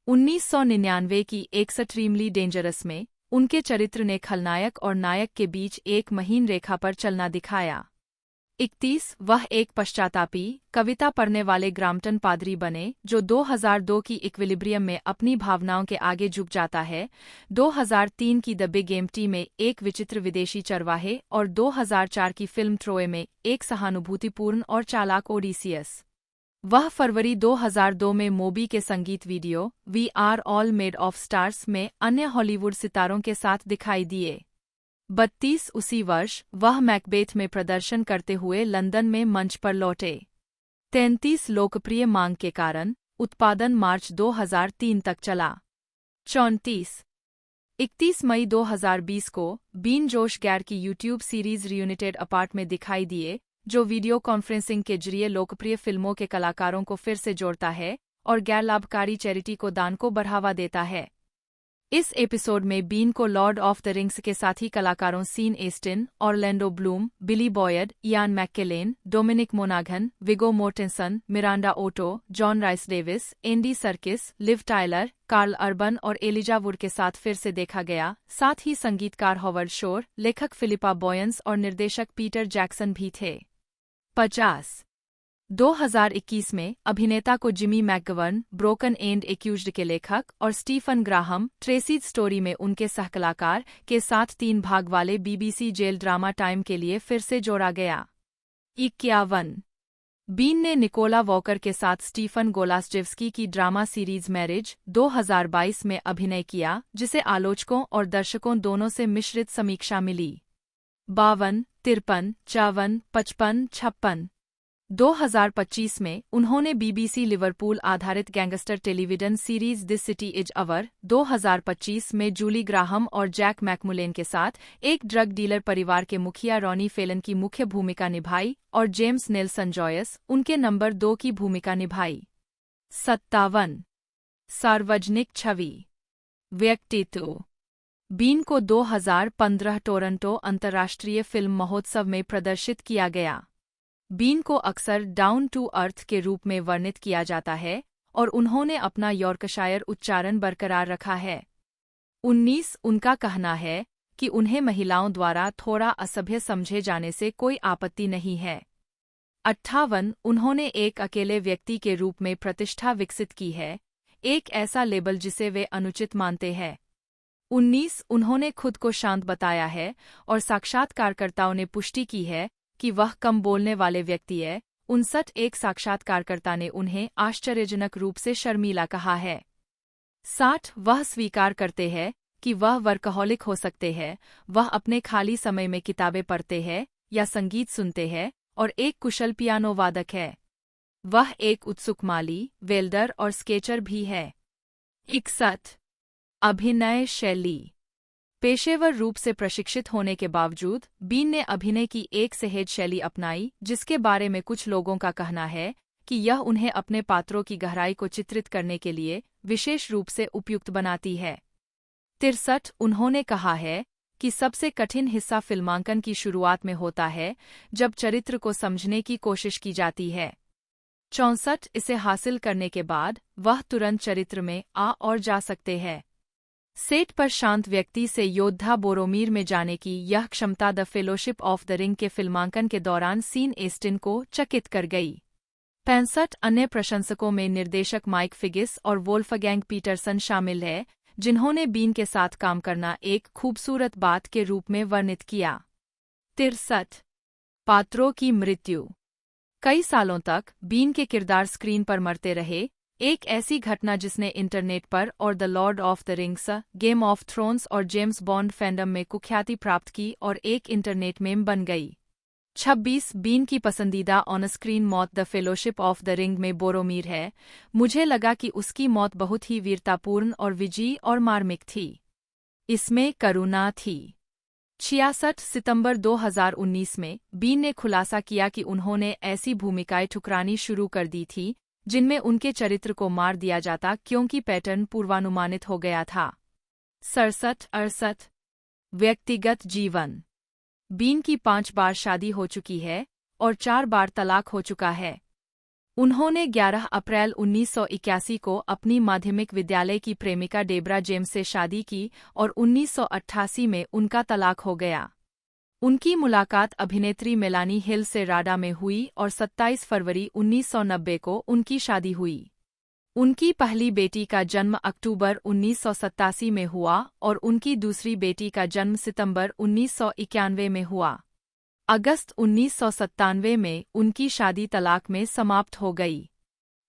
1999 की एक्सट्रीमली डेंजरस में उनके चरित्र ने खलनायक और नायक के बीच एक महीन रेखा पर चलना दिखाया। 31 वह एक पश्चातापी कविता पढ़ने वाले ग्राम्पटन पादरी बने जो 2002 की इक्विलिब्रियम में अपनी भावनाओं के आगे झुक जाता है, 2003 की द बिग एम्प्टी में एक विचित्र विदेशी चरवाहे और 2004 की फिल्म ट्रोय में एक सहानुभूतिपूर्ण और चालाक ओडिसियस। वह फरवरी 2002 में मोबी के संगीत video we are all made of stars में अन्य हॉलीवुड सितारों के साथ दिखाई दिए। 32 उसी वर्ष वह मैकबेथ में प्रदर्शन करते हुए लंदन में मंच पर लौटे। 33 लोकप्रिय मांग के कारण उत्पादन मार्च 2003 तक चला। 34 31 मई 2020 को बीन जोश गैर की यूट्यूब सीरीज रियूनिटेड अपार्ट में दिखाई दिए, जो वीडियो कॉन्फ्रेंसिंग के जरिए लोकप्रिय फिल्मों के कलाकारों को फिर से जोड़ता है और गैर लाभकारी चैरिटी को दान को बढ़ावा देता है। इस एपिसोड में बीन को लॉर्ड ऑफ द रिंग्स के साथी कलाकारों Sean Astin, Orlando Bloom, Billy Boyd, Ian McKellen, Dominic मोनाघन, Viggo Mortensen, Miranda Otto, John Rhys Davies, Andy Serkis, Liv Tyler, Karl Urban और एलिजा वुड के साथ फिर से देखा गया। साथ ही संगीतकार हॉवर्ड शोर, लेखक फिलिपा बॉयंस और निर्देशक पीटर जैक्सन भी थे। 50 2021 में अभिनेता को Jimmy McGovern, broken and accused के लेखक और स्टीफन ग्राहम, ट्रेसीज स्टोरी में उनके सहकलाकार के साथ 3 भाग वाले BBC जेल ड्रामा टाइम के लिए फिर से जोड़ा गया। 51 बीन ने निकोला वॉकर के साथ स्टीफन गोलास्जेव्स्की की ड्रामा सीरीज मैरिज 2022 में अभिनय किया, जिसे आलोचकों और दर्शकों दोनों से मिश्रित समीक्षा मिली। 52 53 54 55 56 2025 में उन्होंने BBC लिवरपूल आधारित gangster television series this city is our 2025 में जूली ग्राहम और जैक मैकमुलेन के साथ एक ड्रग डीलर परिवार के मुखिया रॉनी फेलन की मुख्य भूमिका निभाई और जेम्स नेल्सन जॉयस उनके नंबर 2 की भूमिका निभाई। 57 सार्वजनिक छवि व्यक्तित्व बीन को 2015 टोरंटो अंतर्राष्ट्रीय फिल्म महोत्सव में प्रदर्शित किया गया। बीन को अक्सर डाउन टू अर्थ के रूप में वर्णित किया जाता है और उन्होंने अपना यॉर्कशायर उच्चारण बरकरार रखा है। 19 उनका कहना है कि उन्हें महिलाओं द्वारा थोड़ा असभ्य समझे जाने से कोई आपत्ति नहीं है। 58 उन्होंने एक अकेले व्यक्ति के रूप में प्रतिष्ठा विकसित की है, एक ऐसा लेबल जिसे वे अनुचित मानते हैं। 19 उन्होंने खुद को शांत बताया है और साक्षात्कारकर्ताओं ने पुष्टि की है कि वह कम बोलने वाले व्यक्ति है। 59 एक साक्षात्कारकर्ता ने उन्हें आश्चर्यजनक रूप से शर्मीला कहा है। 60 वह स्वीकार करते हैं कि वह वर्कहॉलिक हो सकते हैं, वह अपने खाली समय में किताबें पढ़ते हैं या संगीत सुनते हैं और एक कुशल पियानो वादक है। वह एक उत्सुक माली, वेल्डर और स्केचर भी है। 61 अभिनय शैली। पेशेवर रूप से प्रशिक्षित होने के बावजूद बीन ने अभिनय की एक सहज शैली अपनाई, जिसके बारे में कुछ लोगों का कहना है कि यह उन्हें अपने पात्रों की गहराई को चित्रित करने के लिए विशेष रूप से उपयुक्त बनाती है। 63 उन्होंने कहा है कि सबसे कठिन हिस्सा फिल्मांकन की शुरुआत में होता है, जब चरित्र को समझने की कोशिश की जाती है। 64 इसे हासिल करने के बाद वह तुरंत चरित्र में आ और जा सकते हैं। सेट पर शांत व्यक्ति से योद्धा बोरोमीर में जाने की यह क्षमता the Fellowship of the ring के फिल्मांकन के दौरान सीन एस्टिन को चकित कर गई। 65 अन्य प्रशंसकों में निर्देशक माइक फिगिस और वोल्फगैंग पीटरसन शामिल है, जिन्होंने बीन के साथ काम करना एक खूबसूरत बात के रूप में वर्णित किया। 63 पात्रों की मृत्यु। कई सालों तक बीन के किरदार स्क्रीन पर मरते रहे, एक ऐसी घटना जिसने इंटरनेट पर और the Lord of the rings, game of thrones और जेम्स बॉन्ड फैंडम में कुख्याति प्राप्त की और एक इंटरनेट मेम बन गई। 26 बीन की पसंदीदा ऑन स्क्रीन मौत the Fellowship of the Ring में बोरोमीर है। मुझे लगा कि उसकी मौत बहुत ही वीरतापूर्ण और विजयी और मार्मिक थी। इसमें करुणा थी। 66 सितंबर 2019 में बीन ने खुलासा किया कि उन्होंने ऐसी भूमिकाएं ठुकरानी शुरू कर दी थी जिनमें उनके चरित्र को मार दिया जाता क्योंकि पैटर्न पूर्वानुमानित हो गया था। 67 व्यक्तिगत जीवन। बीन की 5 बार शादी हो चुकी है और 4 बार तलाक हो चुका है। उन्होंने 11 अप्रैल 1981 को अपनी माध्यमिक विद्यालय की प्रेमिका डेब्रा जेम्स से शादी की और 1988 में उनका तलाक हो गया। उनकी मुलाकात अभिनेत्री मेलानी हिल से राडा में हुई और 27 फरवरी 1990 को उनकी शादी हुई। उनकी पहली बेटी का जन्म अक्टूबर 1987 में हुआ और उनकी दूसरी बेटी का जन्म सितंबर 1991 में हुआ। अगस्त 1997 में उनकी शादी तलाक में समाप्त हो गई।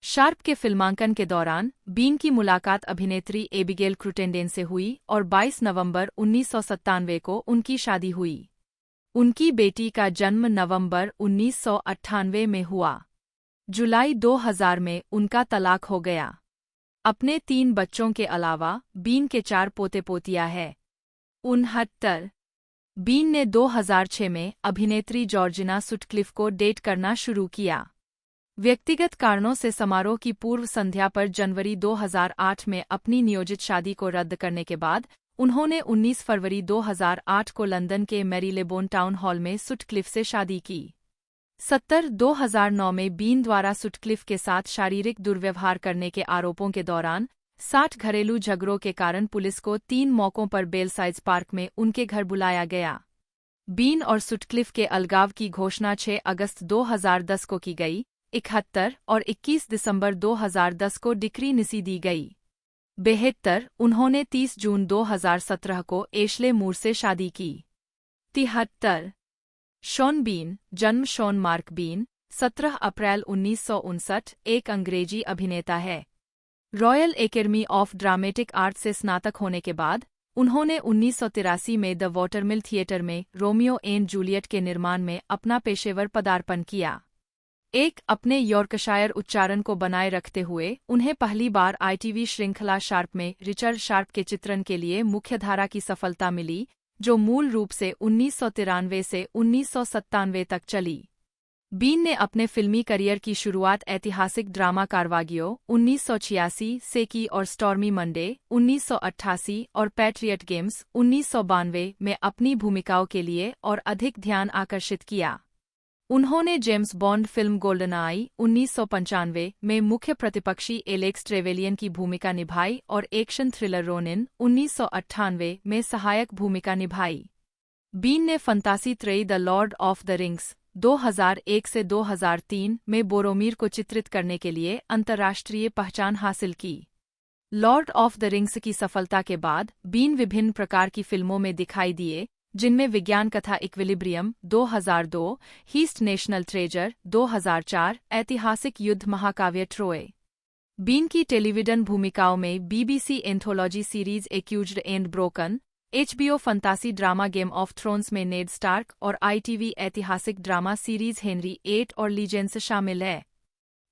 शार्प के फिल्मांकन के दौरान बीन की मुलाकात अभिनेत्री एबिगेल क्रुटेंडेन से हुई और 22 नवंबर 1997 को उनकी शादी हुई। उनकी बेटी का जन्म नवंबर 1998 में हुआ। जुलाई 2000 में उनका तलाक हो गया। अपने 3 बच्चों के अलावा बीन के 4 पोते पोतियां हैं। 69 बीन ने 2006 में अभिनेत्री जॉर्जिना सुटक्लिफ को डेट करना शुरू किया। व्यक्तिगत कारणों से समारोह की पूर्व संध्या पर जनवरी 2008 में अपनी नियोजित शादी को रद्द करने के बाद उन्होंने 19 फरवरी 2008 को लंदन के मैरीलेबोन टाउन हॉल में सुटक्लिफ से शादी की। 2009 में बीन द्वारा सुटक्लिफ के साथ शारीरिक दुर्व्यवहार करने के आरोपों के दौरान 60 घरेलू झगड़ों के कारण पुलिस को 3 मौकों पर बेलसाइड्स पार्क में उनके घर बुलाया गया। बीन और सुटक्लिफ के अलगाव की घोषणा 6 अगस्त 2010 को की गई। 71 और 21 दिसंबर 2010 को डिक्री निसी दी गई। 72 उन्होंने 30 जून 2017 को एशले मूर से शादी की। 73 शॉन बीन, जन्म शॉन मार्क बीन, 17 अप्रैल 1959, एक अंग्रेजी अभिनेता है। Royal academy of dramatic art से स्नातक होने के बाद उन्होंने 1983 में द वाटरमिल थिएटर में रोमियो एंड जूलियट के निर्माण में अपना पेशेवर पदार्पण किया। एक अपने यॉर्कशायर उच्चारण को बनाए रखते हुए उन्हें पहली बार आईटीवी श्रृंखला शार्प में रिचर्ड शार्प के चित्रण के लिए मुख्यधारा की सफलता मिली, जो मूल रूप से 1993 से 1997 तक चली। बीन ने अपने फिल्मी करियर की शुरुआत ऐतिहासिक ड्रामा कार्वागियो 1986 से की और स्टॉर्मी मंडे 1988 और पैट्रियट गेम्स 1992 में अपनी भूमिकाओं के लिए और अधिक ध्यान आकर्षित किया। उन्होंने जेम्स बॉन्ड फिल्म गोल्डनआई 1995 में मुख्य प्रतिपक्षी एलेक्स ट्रेवेलियन की भूमिका निभाई और एक्शन थ्रिलर रोनिन 1998 में सहायक भूमिका निभाई। बीन ने फंतासी त्रयी the Lord of the Rings 2001 से 2003 में बोरोमीर को चित्रित करने के लिए अंतर्राष्ट्रीय पहचान हासिल की। लॉर्ड ऑफ द रिंग्स की सफलता के बाद बीन विभिन्न प्रकार की फिल्मों में दिखाई दिए, जिनमें विज्ञान कथा इक्विलिब्रियम 2002, हीस्ट नेशनल ट्रेजर 2004, ऐतिहासिक युद्ध महाकाव्य ट्रोय बीन की टेलीविजन भूमिकाओं में BBC anthology series Accused and Broken, HBO फंतासी ड्रामा गेम ऑफ थ्रोन्स में नेड स्टार्क और ITV ऐतिहासिक ड्रामा सीरीज हेनरी VIII और लीजेंड्स शामिल है।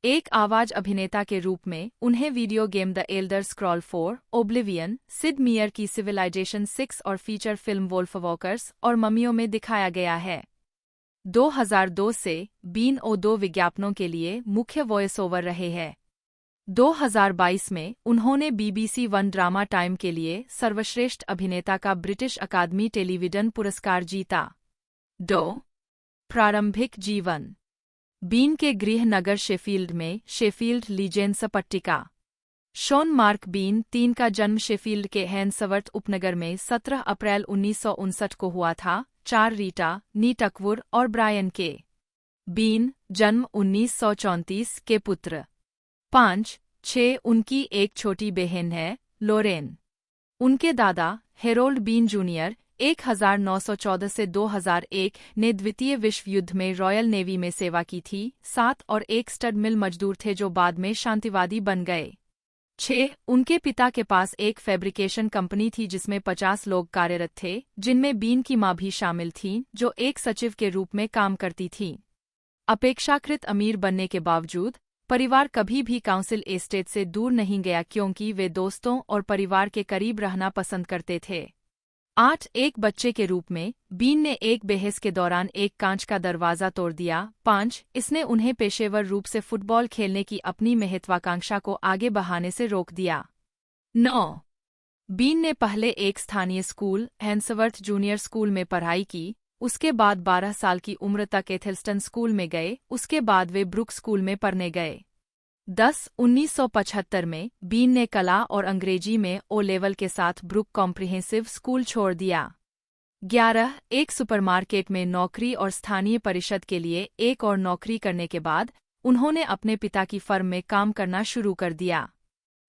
एक आवाज अभिनेता के रूप में उन्हें video game the Elder Scroll 4, Oblivion, Sid Meier की सिविलाइजेशन 6 और फीचर फिल्म वोल्फ वॉकर्स और ममियों में दिखाया गया है। 2002 से बीन 2 विज्ञापनों के लिए मुख्य वॉइस ओवर रहे हैं। 2022 में उन्होंने BBC वन ड्रामा टाइम के लिए सर्वश्रेष्ठ अभिनेता का ब्रिटिश अकादमी टेलीविजन पुरस्कार जीता। प्रारंभिक जीवन। बीन के गृह नगर शेफील्ड में शेफील्ड लीजेंड्स पट्टिका। शॉन मार्क बीन 3 का जन्म शेफील्ड के हैंसवर्थ उपनगर में 17 अप्रैल 1959 को हुआ था। 4 रीटा, नी टकवुर और ब्रायन के। बीन जन्म 1934 के पुत्र। 5-6 उनकी एक छोटी बहन है, लोरेन। उनके दादा हेरोल्ड बीन जूनियर 1914 से 2001 ने द्वितीय विश्व युद्ध में रॉयल नेवी में सेवा की थी। 7 और एक स्टड मिल मजदूर थे जो बाद में शांतिवादी बन गए। 6 उनके पिता के पास एक फैब्रिकेशन कंपनी थी जिसमें 50 लोग कार्यरत थे, जिनमें बीन की मां भी शामिल थीं, जो एक सचिव के रूप में काम करती थीं। अपेक्षाकृत अमीर बनने के बावजूद परिवार कभी भी काउंसिल एस्टेट से दूर नहीं गया क्योंकि वे दोस्तों और परिवार के करीब रहना पसंद करते थे। 8 एक बच्चे के रूप में बीन ने एक बहस के दौरान एक कांच का दरवाजा तोड़ दिया। 5 इसने उन्हें पेशेवर रूप से फुटबॉल खेलने की अपनी महत्वाकांक्षा को आगे बढ़ाने से रोक दिया। 9 बीन ने पहले एक स्थानीय स्कूल हैंसवर्थ जूनियर स्कूल में पढ़ाई की, उसके बाद 12 साल की उम्र तक एथेल्स्टन स्कूल में गए, उसके बाद वे ब्रुक स्कूल में पढ़ने गए। 10 1975 में बीन ने कला और अंग्रेजी में ओ लेवल के साथ ब्रुक कॉम्प्रिहेंसिव स्कूल छोड़ दिया। 11 एक सुपरमार्केट में नौकरी और स्थानीय परिषद के लिए एक और नौकरी करने के बाद उन्होंने अपने पिता की फर्म में काम करना शुरू कर दिया।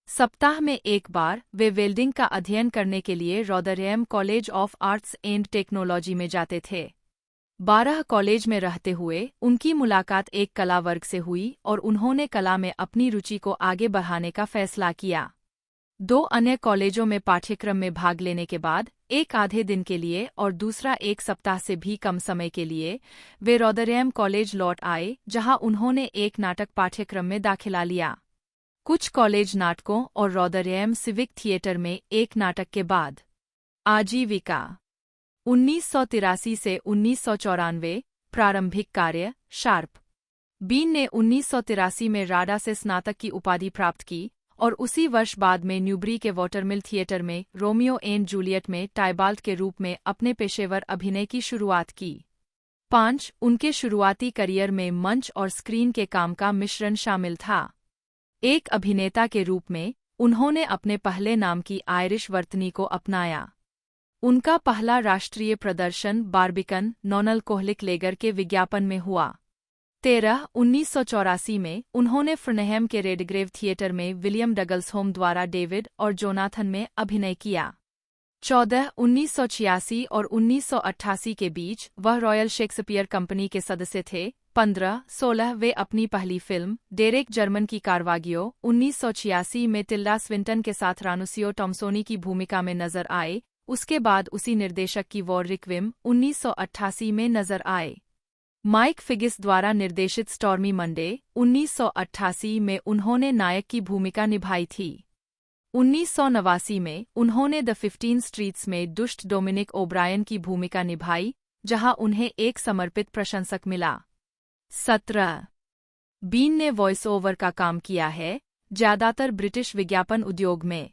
सप्ताह में एक बार वे वेल्डिंग का अध्ययन करने के लिए Rotherham college of arts and technology में जाते थे। 12 कॉलेज में रहते हुए उनकी मुलाकात एक कला वर्ग से हुई और उन्होंने कला में अपनी रुचि को आगे बढ़ाने का फैसला किया। 2 अन्य कॉलेजों में पाठ्यक्रम में भाग लेने के बाद एक आधे दिन के लिए और दूसरा एक सप्ताह से भी कम समय के लिए वे रॉदरहैम कॉलेज लौट आए, जहां उन्होंने एक नाटक पाठ्यक्रम में दाखिला लिया। कुछ कॉलेज नाटकों और रॉदरहैम सिविक थिएटर में एक नाटक के बाद आजीविका। 1983 से 1994 प्रारंभिक कार्य शार्प। बीन ने 1983 में राडा से स्नातक की उपाधि प्राप्त की और उसी वर्ष बाद में न्यूबरी के वाटरमिल थिएटर में रोमियो एंड जूलियट में टाइबाल्ट के रूप में अपने पेशेवर अभिनय की शुरुआत की। 5 उनके शुरुआती करियर में मंच और स्क्रीन के काम का मिश्रण शामिल था। एक अभिनेता के रूप में उन्होंने अपने पहले नाम की आयरिश वर्तनी को अपनाया। उनका पहला राष्ट्रीय प्रदर्शन बार्बिकन नॉनल कोहलिक लेगर के विज्ञापन में हुआ। 13 1984 में उन्होंने फ्रनहेम के रेडग्रेव थिएटर में विलियम डगल्सहोम द्वारा डेविड और जोनाथन में अभिनय किया। 14 1986 और 1988 के बीच वह रॉयल शेक्सपियर कंपनी के सदस्य थे। 15 16 वे अपनी पहली फिल्म डेरेक जर्मन की कारवागियो 1986 में टिल्डा स्विंटन के साथ रानुसियो टॉम्सोनी की भूमिका में नजर आए, उसके बाद उसी निर्देशक की वॉर रिक्विम 1988 में नजर आए। माइक फिगिस द्वारा निर्देशित स्टॉर्मी मंडे 1988 में उन्होंने नायक की भूमिका निभाई थी। 1989 में उन्होंने द 15 स्ट्रीट्स में दुष्ट डोमिनिक ओब्रायन की भूमिका निभाई, जहां उन्हें एक समर्पित प्रशंसक मिला। 17 बीन ने वॉइस ओवर का काम किया है, ज्यादातर ब्रिटिश विज्ञापन उद्योग में।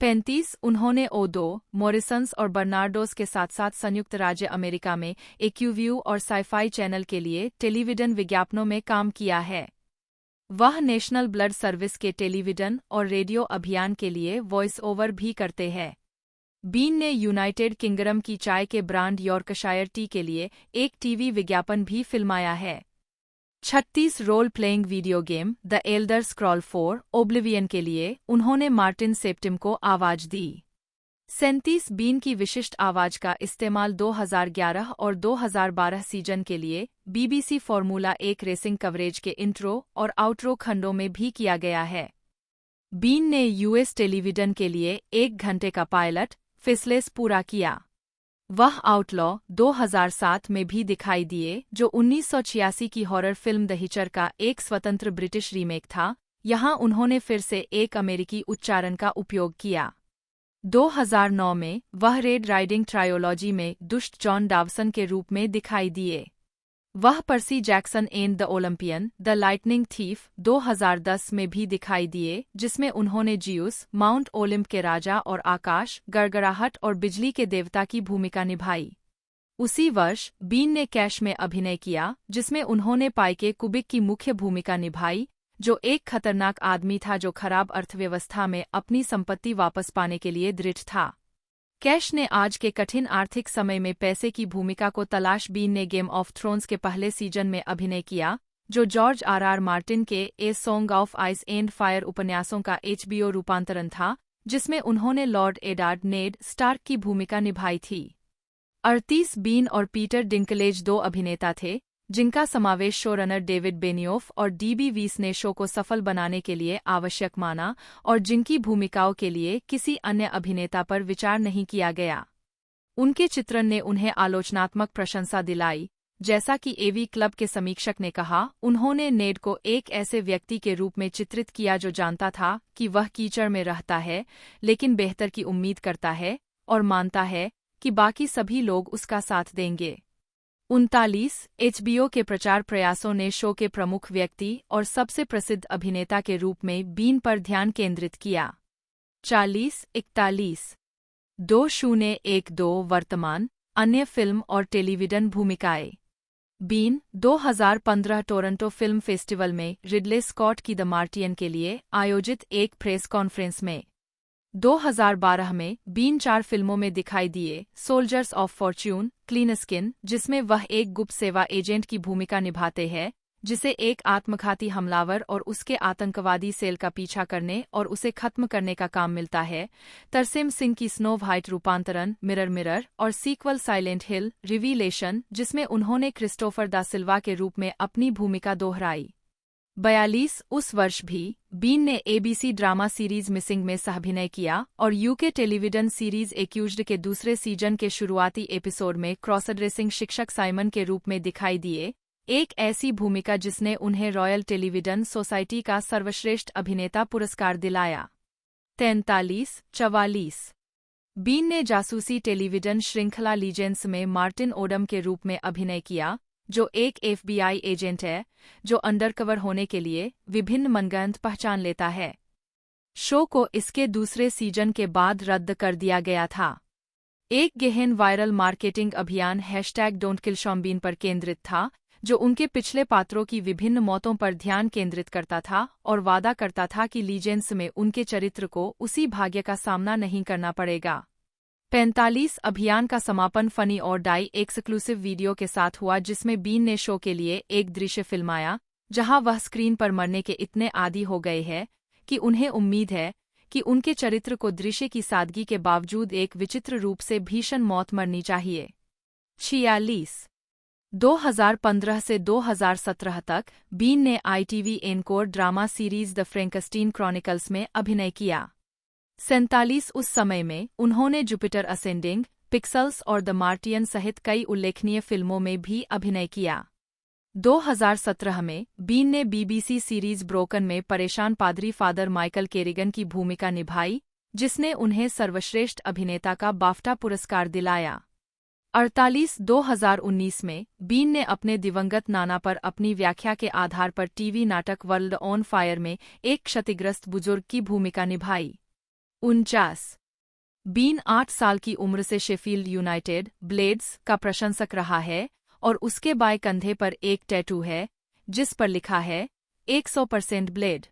35 उन्होंने O2, मॉरिसन्स और बर्नार्डोस के साथ साथ संयुक्त राज्य अमेरिका में एक्यूव्यू और साइफाई चैनल के लिए टेलीविजन विज्ञापनों में काम किया है। वह नेशनल ब्लड सर्विस के टेलीविजन और रेडियो अभियान के लिए वॉइस ओवर भी करते हैं। बीन ने यूनाइटेड किंगडम की चाय के ब्रांड यॉर्कशायर टी के लिए एक टीवी विज्ञापन भी फिल्माया है। 36 role playing video game the Elder Scroll 4 Oblivion के लिए उन्होंने मार्टिन सेप्टिम को आवाज दी। 37 बीन की विशिष्ट आवाज का इस्तेमाल 2011 और 2012 सीजन के लिए BBC फॉर्मूला 1 रेसिंग कवरेज के इंट्रो और आउट्रो खंडों में भी किया गया है। बीन ने यूएस टेलीविजन के लिए 1 घंटे का पायलट फिसलेस पूरा किया। वह आउटलॉ 2007 में भी दिखाई दिए, जो 1986 की हॉरर फिल्म द हिचर का एक स्वतंत्र ब्रिटिश रीमेक था। यहाँ उन्होंने फिर से एक अमेरिकी उच्चारण का उपयोग किया। 2009 में वह रेड राइडिंग ट्रायोलॉजी में दुष्ट जॉन डावसन के रूप में दिखाई दिए। वह Percy Jackson and the Olympian the lightning thief 2010 में भी दिखाई दिए, जिसमें उन्होंने जियूस, माउंट ओलिम्प के राजा और आकाश, गड़गड़ाहट और बिजली के देवता की भूमिका निभाई। उसी वर्ष बीन ने कैश में अभिनय किया, जिसमें उन्होंने पाइके कुबिक की मुख्य भूमिका निभाई, जो एक खतरनाक आदमी था जो खराब अर्थव्यवस्था में अपनी संपत्ति वापस पाने के लिए दृढ़ था। कैश ने आज के कठिन आर्थिक समय में पैसे की भूमिका को तलाश। बीन ने गेम ऑफ थ्रोन्स के पहले सीजन में अभिनय किया, जो जॉर्ज आर मार्टिन के a song of ice and fire उपन्यासों का HBO रूपांतरण था, जिसमें उन्होंने लॉर्ड एडार्ड नेड स्टार्क की भूमिका निभाई थी। 38 बीन और पीटर डिंकलेज 2 अभिनेता थे, जिनका समावेश शोरनर डेविड बेनियोफ और DB वीस ने शो को सफल बनाने के लिए आवश्यक माना, और जिनकी भूमिकाओं के लिए किसी अन्य अभिनेता पर विचार नहीं किया गया। उनके चित्रण ने उन्हें आलोचनात्मक प्रशंसा दिलाई। जैसा कि AV क्लब के समीक्षक ने कहा, उन्होंने नेड को एक ऐसे व्यक्ति के रूप में चित्रित किया जो जानता था कि वह कीचड़ में रहता है, लेकिन बेहतर की उम्मीद करता है और मानता है कि बाकी सभी लोग उसका साथ देंगे। 39 HBO के प्रचार प्रयासों ने शो के प्रमुख व्यक्ति और सबसे प्रसिद्ध अभिनेता के रूप में बीन पर ध्यान केंद्रित किया। 40 41 2012 वर्तमान अन्य फिल्म और टेलीविजन भूमिकाएं। बीन 2015 टोरंटो फिल्म फेस्टिवल में रिडले स्कॉट की द मार्टियन के लिए आयोजित एक प्रेस कॉन्फ्रेंस में। 2012 में बीन 4 फिल्मों में दिखाई दिए, soldiers of Fortune, clean skin, जिसमें वह एक गुप्त सेवा एजेंट की भूमिका निभाते हैं, जिसे एक आत्मघाती हमलावर और उसके आतंकवादी सेल का पीछा करने और उसे खत्म करने का काम मिलता है। तरसेम सिंह की स्नो व्हाइट रूपांतरण मिरर मिरर और सीक्वल साइलेंट हिल रिवीलेशन, जिसमें उन्होंने क्रिस्टोफर दा सिल्वा के रूप में अपनी भूमिका दोहराई। 42 उस वर्ष भी बीन ने ABC ड्रामा सीरीज मिसिंग में सहाभिनय किया और UK टेलीविजन सीरीज एक्यूज्ड के दूसरे सीजन के शुरुआती एपिसोड में क्रॉसड्रेसिंग शिक्षक साइमन के रूप में दिखाई दिए, एक ऐसी भूमिका जिसने उन्हें रॉयल टेलीविजन सोसाइटी का सर्वश्रेष्ठ अभिनेता पुरस्कार दिलाया। 43 44 बीन ने जासूसी टेलीविजन श्रृंखला लीजेंड्स में मार्टिन ओडम के रूप में अभिनय किया, जो एक FBI एजेंट है जो अंडरकवर होने के लिए विभिन्न मनगढ़ंत पहचान लेता है। शो को इसके दूसरे सीजन के बाद रद्द कर दिया गया था। एक गहन वायरल मार्केटिंग अभियान #Don'tKillSeanBean पर केंद्रित था, जो उनके पिछले पात्रों की विभिन्न मौतों पर ध्यान केंद्रित करता था और वादा करता था कि लीजेंड्स में उनके चरित्र को उसी भाग्य का सामना नहीं करना पड़ेगा। 45 अभियान का समापन फनी और डाई एक्सक्लूसिव वीडियो के साथ हुआ, जिसमें बीन ने शो के लिए एक दृश्य फिल्माया जहां वह स्क्रीन पर मरने के इतने आदी हो गए हैं कि उन्हें उम्मीद है कि उनके चरित्र को दृश्य की सादगी के बावजूद एक विचित्र रूप से भीषण मौत मरनी चाहिए। 46 2015 से 2017 तक बीन ने ITV Encore drama series the Frankenstein Chronicles में अभिनय किया। 47 उस समय में उन्होंने जुपिटर असेंडिंग, पिक्सल्स और द मार्टियन सहित कई उल्लेखनीय फिल्मों में भी अभिनय किया। 2017 में बीन ने BBC सीरीज ब्रोकन में परेशान पादरी फादर माइकल केरिगन की भूमिका निभाई, जिसने उन्हें सर्वश्रेष्ठ अभिनेता का बाफ्टा पुरस्कार दिलाया। 48 2019 में बीन ने अपने दिवंगत नाना पर अपनी व्याख्या के आधार पर TV नाटक वर्ल्ड ऑन फायर में एक क्षतिग्रस्त बुजुर्ग की भूमिका निभाई। 49 बीन 8 साल की उम्र से शेफील्ड यूनाइटेड ब्लेड्स का प्रशंसक रहा है और उसके बाएं कंधे पर एक टैटू है जिस पर लिखा है 100% ब्लेड।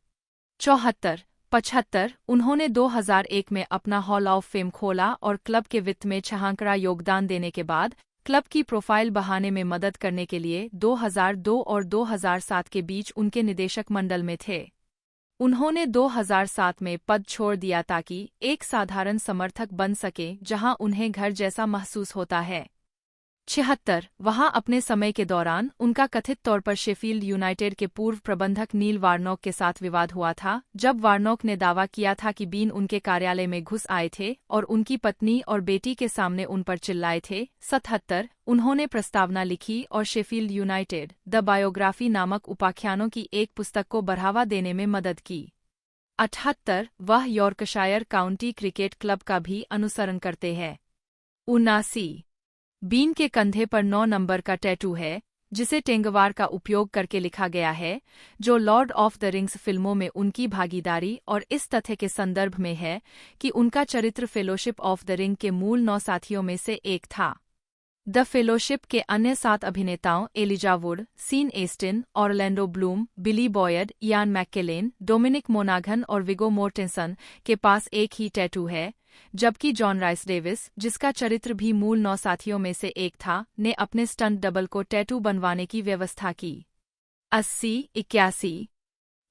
74 75 उन्होंने 2001 में अपना हॉल ऑफ फेम खोला और क्लब के वित्त में छहांकड़ा योगदान देने के बाद क्लब की प्रोफाइल बढ़ाने में मदद करने के लिए 2002 और 2007 के बीच उनके निदेशक मंडल में थे। उन्होंने 2007 में पद छोड़ दिया ताकि एक साधारण समर्थक बन सके जहां उन्हें घर जैसा महसूस होता है। 76 वहां अपने समय के दौरान उनका कथित तौर पर शेफील्ड यूनाइटेड के पूर्व प्रबंधक नील वार्नोक के साथ विवाद हुआ था, जब वार्नोक ने दावा किया था कि बीन उनके कार्यालय में घुस आए थे और उनकी पत्नी और बेटी के सामने उन पर चिल्लाए थे। 77 उन्होंने प्रस्तावना लिखी और शेफील्ड यूनाइटेड द बायोग्राफी नामक उपाख्यानों की एक पुस्तक को बढ़ावा देने में मदद की। 78 वह यॉर्कशायर काउंटी क्रिकेट क्लब का भी अनुसरण करते हैं। 79 बीन के कंधे पर 9 नंबर का टैटू है, जिसे टेंगवार का उपयोग करके लिखा गया है, जो लॉर्ड ऑफ द रिंग्स फिल्मों में उनकी भागीदारी और इस तथ्य के संदर्भ में है कि उनका चरित्र फेलोशिप ऑफ द रिंग के मूल 9 साथियों में से एक था। द फेलोशिप के अन्य 7 अभिनेताओं Elijah Wood, Sean Astin, Orlando Bloom, Billy Boyd, Ian McKellen, Dominic मोनाघन और विगो मोर्टेंसन के पास एक ही टैटू है, जबकि जॉन राइस डेविस, जिसका चरित्र भी मूल 9 साथियों में से एक था, ने अपने स्टंट डबल को टैटू बनवाने की व्यवस्था की। 80-81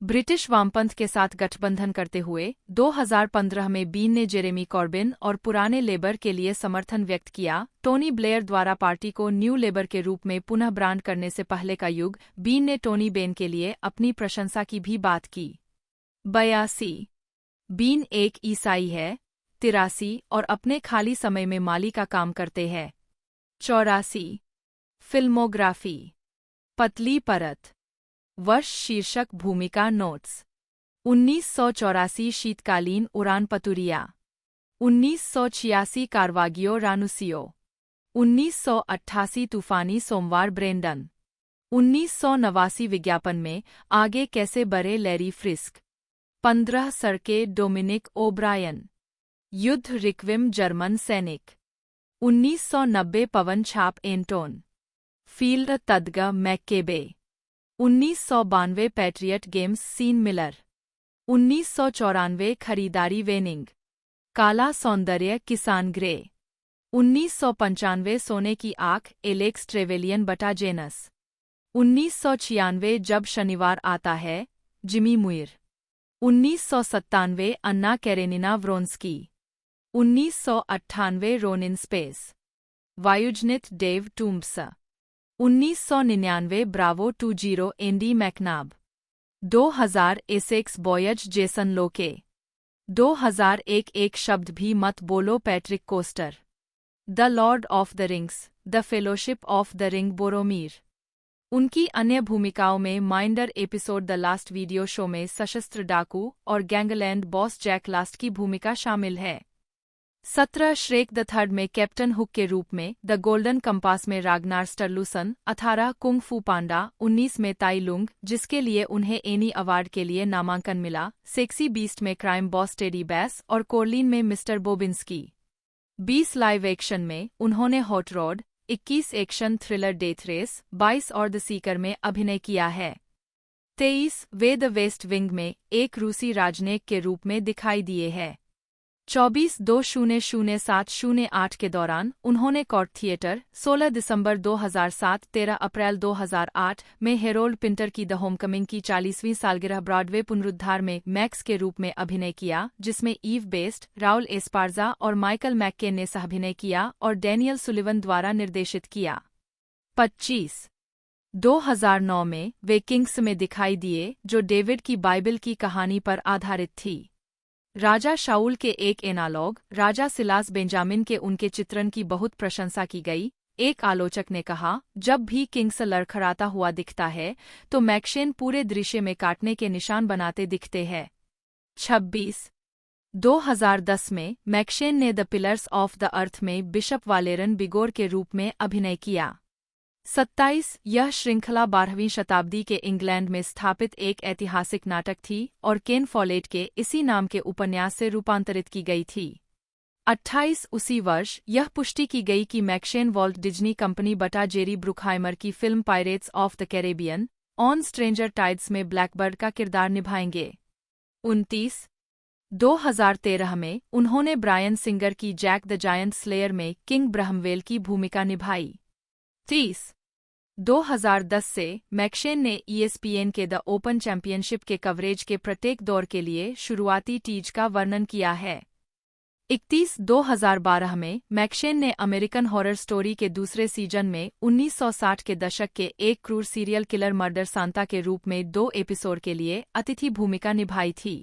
ब्रिटिश वामपंथ के साथ गठबंधन करते हुए 2015 में बीन ने जेरेमी कॉर्बिन और पुराने लेबर के लिए समर्थन व्यक्त किया। टोनी ब्लेयर द्वारा पार्टी को न्यू लेबर के रूप में पुनः ब्रांड करने से पहले का युग, बीन ने टोनी बेन के लिए अपनी प्रशंसा की भी बात की। 82 बीन एक ईसाई है। 83 और अपने खाली समय में माली का काम करते हैं। 84 फिल्मोग्राफी पतली परत वर्ष शीर्षक भूमिका नोट्स 1984 शीतकालीन उड़ान पतुरिया 1986 कार्वागियो रानुसियो 1988 तूफानी सोमवार ब्रेंडन 1989 विज्ञापन में आगे कैसे बढ़े लैरी फ्रिस्क 15 सड़के डोमिनिक ओब्रायन युद्ध रिक्विम जर्मन सैनिक 1990 पवन छाप Anton Field Tadhg McCabe 1992 Patriot Games Sean Miller 1994 खरीदारी वेनिंग काला सौंदर्य किसान ग्रे 1995 सोने की आँख एलेक्स ट्रेवेलियन बटा जेनस 1996 जब शनिवार आता है Jimmy Muir 1997 Anna Karenina Vronsky 1998 Ronin Spence वायुजनित Dave Toombs 1999 Bravo 20 Andy McNab 2000 Essex Boys Jason Locke 2001 एक शब्द भी मत बोलो Patrick Koster the Lord of the Rings the Fellowship of the Ring Boromir. उनकी अन्य भूमिकाओं में Minder episode the Last Video Show में सशस्त्र डाकू और गैंगलैंड बॉस जैक लास्ट की भूमिका शामिल है। 17 श्रेक द थर्ड में कैप्टन हुक के रूप में, द गोल्डन कंपास में रागनार स्टर्लूसन, 18 कुंग फू पांडा, 19 में ताई लुंग जिसके लिए उन्हें एनी अवार्ड के लिए नामांकन मिला, सेक्सी बीस्ट में क्राइम बॉस टेडी बैस और कोरलिन में मिस्टर बोबिंस्की। 20 लाइव एक्शन में उन्होंने Hot Rod, 21 action thriller Death Race, 22 और द सीकर में अभिनय किया है। 23 वे द वेस्ट विंग में एक रूसी राजनयिक के रूप में दिखाई दिए हैं। 24-2007-08 के दौरान उन्होंने कॉर्ट थिएटर, 16 दिसंबर 2007 13 अप्रैल 2008 में हेरोल्ड पिंटर की द होमकमिंग की 40वीं सालगिरह ब्रॉडवे पुनरुद्धार में मैक्स के रूप में अभिनय किया, जिसमें ईव बेस्ट, राउल एस्पार्जा और माइकल मैक्केन ने सहअभिनय किया और डैनियल सुलिवन द्वारा निर्देशित किया। 25 2009 में वे किंग्स में दिखाई दिए, जो डेविड की बाइबिल की कहानी पर आधारित थी। राजा शाऊल के एक एनालॉग, राजा सिलास बेंजामिन के उनके चित्रण की बहुत प्रशंसा की गई। एक आलोचक ने कहा, जब भी किंग्स लड़खड़ाता हुआ दिखता है तो मैक्शेन पूरे दृश्य में काटने के निशान बनाते दिखते हैं। 26 2010 में मैक्शेन ने the pillars of the earth में बिशप वालेरन बिगोर के रूप में अभिनय किया। 27 यह श्रृंखला 12वीं शताब्दी के इंग्लैंड में स्थापित एक ऐतिहासिक नाटक थी और केन फॉलेट के इसी नाम के उपन्यास से रूपांतरित की गई थी। 28 उसी वर्ष यह पुष्टि की गई कि मैक्शेन वॉल्ट डिज्नी कंपनी बटा जेरी ब्रुकहाइमर की film pirates of the Caribbean on stranger tides में ब्लैकबर्ड का किरदार निभाएंगे। 29 2013 में उन्होंने ब्रायन सिंगर की जैक द जायंट स्लेयर में किंग ब्रहमवेल की भूमिका निभाई। 30 2010 से मैक्शेन ने ESPN के द ओपन चैंपियनशिप के कवरेज के प्रत्येक दौर के लिए शुरुआती टीज का वर्णन किया है। 31/2012 में मैकशेन ने अमेरिकन हॉरर स्टोरी के दूसरे सीजन में 1960 के दशक के एक क्रूर सीरियल किलर मर्डर सांता के रूप में 2 एपिसोड के लिए अतिथि भूमिका निभाई थी।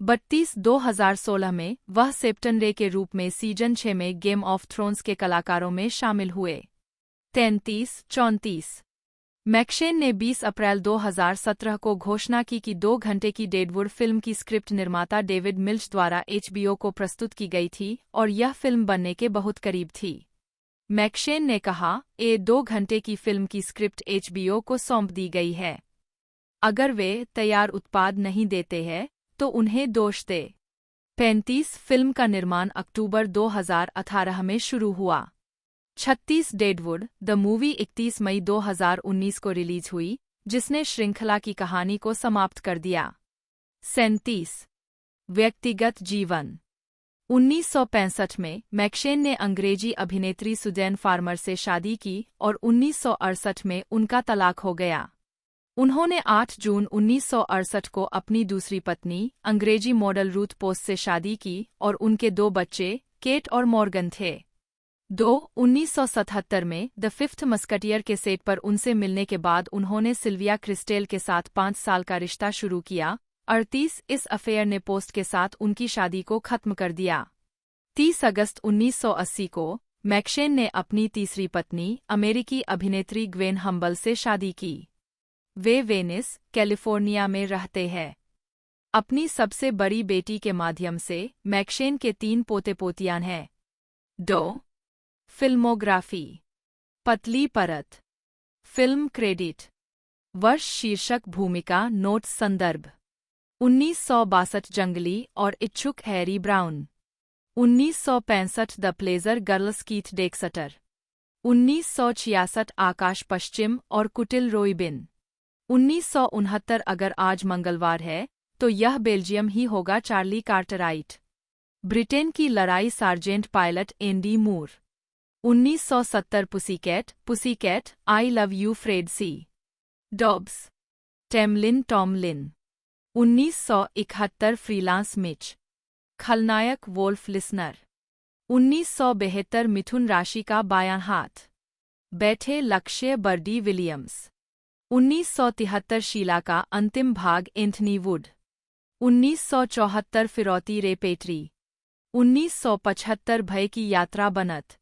32/2016 में वह सेप्टन रे के रूप में सीजन 6 में गेम ऑफ थ्रोन्स के कलाकारों में शामिल हुए। 33-34 मैकशेन ने 20 अप्रैल 2017 को घोषणा की कि 2 घंटे की डेडवुड फिल्म की स्क्रिप्ट निर्माता डेविड मिल्च द्वारा HBO को प्रस्तुत की गई थी और यह फिल्म बनने के बहुत करीब थी। मैकशेन ने कहा, 2 घंटे की फिल्म की स्क्रिप्ट HBO को सौंप दी गई है। अगर वे तैयार उत्पाद नहीं देते हैं तो उन्हें दोष दे। 35 फिल्म का निर्माण अक्टूबर 2018 में शुरू हुआ। 36 डेडवुड द मूवी 31 मई 2019 को रिलीज हुई, जिसने श्रृंखला की कहानी को समाप्त कर दिया। 37 व्यक्तिगत जीवन 1965 में मैकशेन ने अंग्रेजी अभिनेत्री सुजैन फार्मर से शादी की और 1968 में उनका तलाक हो गया। उन्होंने 8 जून 1968 को अपनी दूसरी पत्नी, अंग्रेजी मॉडल रूथ पोस्ट से शादी की और उनके 2 बच्चे, केट और मॉर्गन थे। 1977 में द फिफ्थ मस्कटियर के सेट पर उनसे मिलने के बाद उन्होंने सिल्विया क्रिस्टेल के साथ 5 साल का रिश्ता शुरू किया। 38 इस अफेयर ने पोस्ट के साथ उनकी शादी को खत्म कर दिया। 30 अगस्त 1980 को मैकशेन ने अपनी तीसरी पत्नी, अमेरिकी अभिनेत्री ग्वेन हम्बल से शादी की। वे वेनिस, कैलिफोर्निया में रहते हैं। अपनी सबसे बड़ी बेटी के माध्यम से मैकशेन के 3 पोते-पोतियां हैं। फिल्मोग्राफी पतली परत फिल्म क्रेडिट वर्ष शीर्षक भूमिका नोट्स संदर्भ 1962 जंगली और इच्छुक Harry brown 1965 the pleasure girls Keith Dexter 1966 आकाश पश्चिम और कुटिल रोइबिन 1969 अगर आज मंगलवार है तो यह बेल्जियम ही होगा चार्ली कार्टराइट ब्रिटेन की लड़ाई sergeant pilot Andy Moore 1970 Pussycat I Love You Fred C Dobbs Tomlin Tomlin 1971 freelance Mitch खलनायक वोल्फ लिसनर 1972 मिथुन राशि का बायां हाथ बैठे लक्ष्य बर्डी विलियम्स 1973 शीला का अंतिम भाग एंथनी वुड 1974 फिरौती रे पेट्री 1975 भय की यात्रा बनत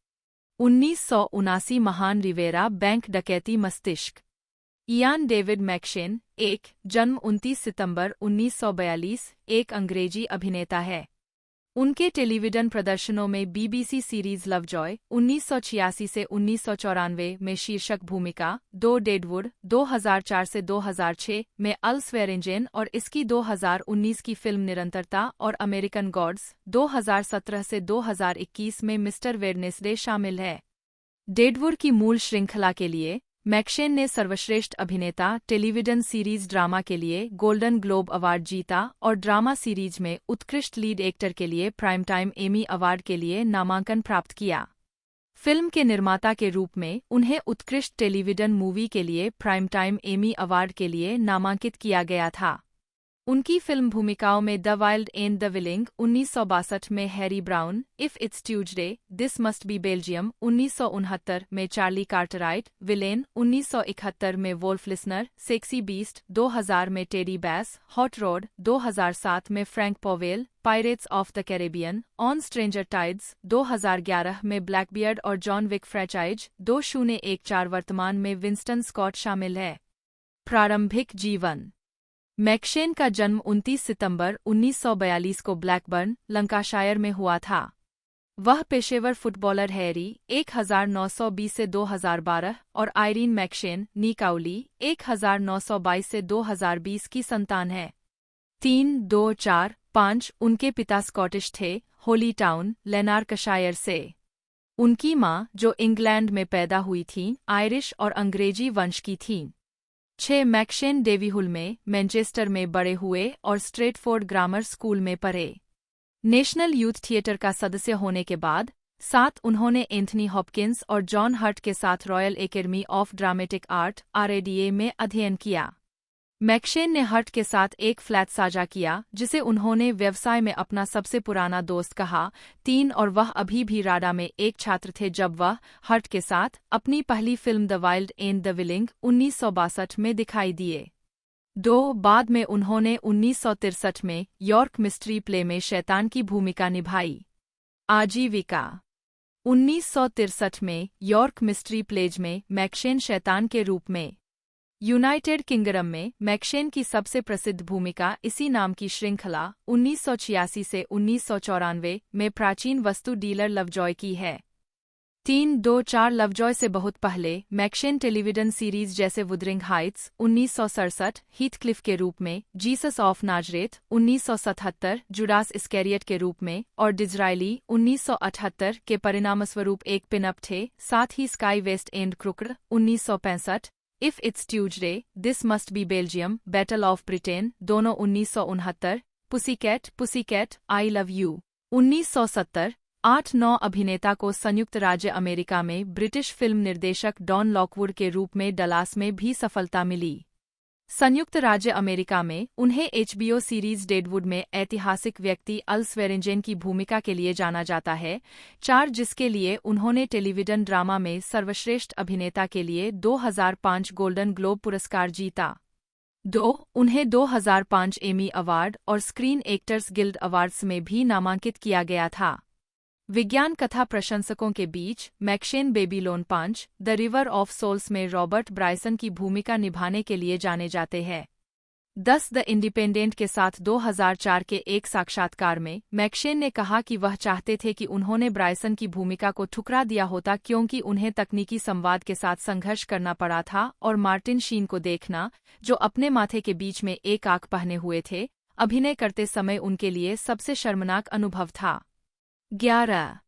1979 महान रिवेरा बैंक डकैती मस्तिष्क इयान डेविड मैकशेन 1 जन्म 29 सितंबर 1942 एक अंग्रेजी अभिनेता है। उनके टेलीविजन प्रदर्शनों में बीबीसी सीरीज लवजॉय 1986 से 1994 में शीर्षक भूमिका 2 डेडवुड 2004 से 2006 में अल स्वेरेंजेन और इसकी 2019 की फिल्म निरंतरता और अमेरिकन गॉड्स 2017 से 2021 में मिस्टर वेडनेसडे शामिल है। डेडवुड की मूल श्रृंखला के लिए मैकशेन ने सर्वश्रेष्ठ अभिनेता टेलीविजन सीरीज ड्रामा के लिए गोल्डन ग्लोब अवार्ड जीता और ड्रामा सीरीज में उत्कृष्ट लीड एक्टर के लिए प्राइम टाइम एमी अवार्ड के लिए नामांकन प्राप्त किया। फिल्म के निर्माता के रूप में उन्हें उत्कृष्ट टेलीविजन मूवी के लिए प्राइम टाइम एमी अवार्ड के लिए नामांकित किया गया था। उनकी फिल्म भूमिकाओं में the wild and the willing 1962 में Harry brown, if It's Tuesday, This Must Be Belgium 1969 में चार्ली कार्टराइट, विलेन 1971 में वोल्फ लिसनर, सेक्सी बीस्ट 2000 में टेडी बैस, हॉट रॉड 2007 में Frank Powell, pirates of the Caribbean, on stranger tides 2011 में ब्लैकबियर्ड और John Wick franchise 2014 वर्तमान में Winston Scott शामिल है। प्रारंभिक जीवन मैकशेन का जन्म 29 सितंबर 1942 को ब्लैकबर्न, लंकाशायर में हुआ था। वह पेशेवर फुटबॉलर हैरी 1920 से 2012 और आयरीन मैकशेन नीकाउली 1922 से 2020 की संतान है। 3, 2, 4, 5 उनके पिता स्कॉटिश थे, होली टाउन, लैनार्कशायर से। उनकी मां, जो इंग्लैंड में पैदा हुई थीं, आयरिश और अंग्रेजी वंश की थीं। 6 मैकशेन डेविहुल में, मैनचेस्टर में बड़े हुए और स्ट्रेटफोर्ड ग्रामर स्कूल में पढ़े। नेशनल यूथ थिएटर का सदस्य होने के बाद 7 उन्होंने एंथनी हॉपकिंस और जॉन हर्ट के साथ royal academy of dramatic art (RADA) में अध्ययन किया। मैकशेन ने हर्ट के साथ एक फ्लैट साझा किया जिसे उन्होंने व्यवसाय में अपना सबसे पुराना दोस्त कहा। 3 और वह अभी भी राडा में एक छात्र थे जब वह हर्ट के साथ अपनी पहली film the wild and the willing 1962 में दिखाई दिए। 2 बाद में उन्होंने 1963 में यॉर्क मिस्ट्री प्ले में शैतान की भूमिका निभाई। आजीविका 1963 में यॉर्क मिस्ट्री प्लेज में मैकशेन शैतान के रूप में। यूनाइटेड किंगडम में मैकशेन की सबसे प्रसिद्ध भूमिका इसी नाम की श्रृंखला 1986 से 1994 में प्राचीन वस्तु डीलर लवजॉय की है। 3-2-4 लवजॉय से बहुत पहले मैकशेन टेलीविजन सीरीज जैसे वुदरिंग हाइट्स 1967, हीथक्लिफ के रूप में, जीसस ऑफ नाजरेथ 1977, जुडास इस्कैरियट के रूप में और डिज़राइली 1978 के परिणामस्वरूप एक पिनअप थे। साथ ही Sky West and Crooked 1965, If It's Tuesday, This Must Be Belgium, Battle of Britain दोनों 1969, पुसीकैट, आई लव यू 1970। 8-9 अभिनेता को संयुक्त राज्य अमेरिका में ब्रिटिश फिल्म निर्देशक डॉन लॉकवुड के रूप में डलास में भी सफलता मिली। संयुक्त राज्य अमेरिका में उन्हें HBO सीरीज डेडवुड में ऐतिहासिक व्यक्ति अल स्वेरेंजेन की भूमिका के लिए जाना जाता है। 4 जिसके लिए उन्होंने टेलीविजन ड्रामा में सर्वश्रेष्ठ अभिनेता के लिए 2005 गोल्डन ग्लोब पुरस्कार जीता। 2 उन्हें 2005 एमी अवार्ड और स्क्रीन एक्टर्स गिल्ड अवार्ड्स में भी नामांकित किया गया था। विज्ञान कथा प्रशंसकों के बीच McShane Babylon 5, the River of Souls में रॉबर्ट ब्रायसन की भूमिका निभाने के लिए जाने जाते हैं। 10 द इंडिपेंडेंट के साथ 2004 के एक साक्षात्कार में मैकशेन ने कहा कि वह चाहते थे कि उन्होंने ब्रायसन की भूमिका को ठुकरा दिया होता क्योंकि उन्हें तकनीकी संवाद के साथ संघर्ष करना पड़ा था और मार्टिन शीन को देखना, जो अपने माथे के बीच में एक आंख पहने हुए थे, अभिनय करते समय उनके लिए सबसे शर्मनाक अनुभव था। 11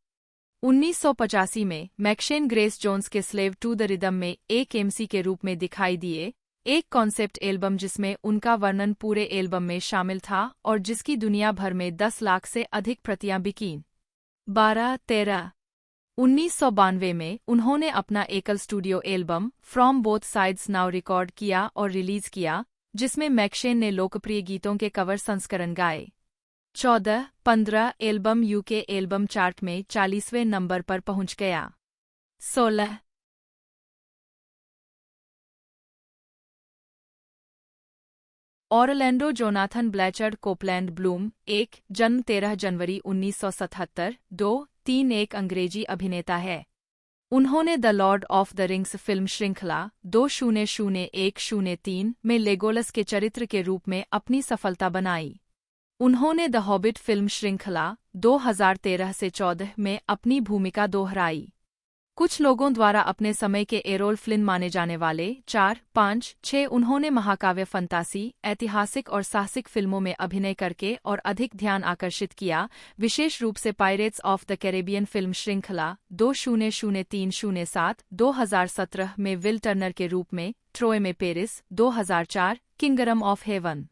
1985 में मैकशेन ग्रेस जोन्स के स्लेव टू द रिदम में एक MC के रूप में दिखाई दिए, एक कॉन्सेप्ट एल्बम जिसमें उनका वर्णन पूरे एल्बम में शामिल था और जिसकी दुनिया भर में 10 लाख से अधिक प्रतियां बिकीं। 12-13 1992 में उन्होंने अपना एकल studio album from both sides now record किया और रिलीज किया, जिसमें मैकशेन ने लोकप्रिय गीतों के कवर संस्करण गाए। 14-15 एल्बम UK एल्बम चार्ट में 40वें नंबर पर पहुंच गया। 16 ऑरलैंडो जोनाथन ब्लैचर्ड कोपलैंड ब्लूम, 1 जन्म 13 जनवरी 1977, 2-3 एक अंग्रेजी अभिनेता है। उन्होंने the Lord of the rings film श्रृंखला 2001-03 में लेगोलस के चरित्र के रूप में अपनी सफलता बनाई। उन्होंने द हॉबिट फिल्म श्रृंखला 2013-14 में अपनी भूमिका दोहराई। कुछ लोगों द्वारा अपने समय के एरोल फ्लिन माने जाने वाले 4-5-6 उन्होंने महाकाव्य फंतासी, ऐतिहासिक और साहसिक फिल्मों में अभिनय करके और अधिक ध्यान आकर्षित किया, विशेष रूप से pirates of the Caribbean film श्रृंखला 2003-07, 2017 में विल टर्नर के रूप में, ट्रोय में Paris 2004, kingdom of haven.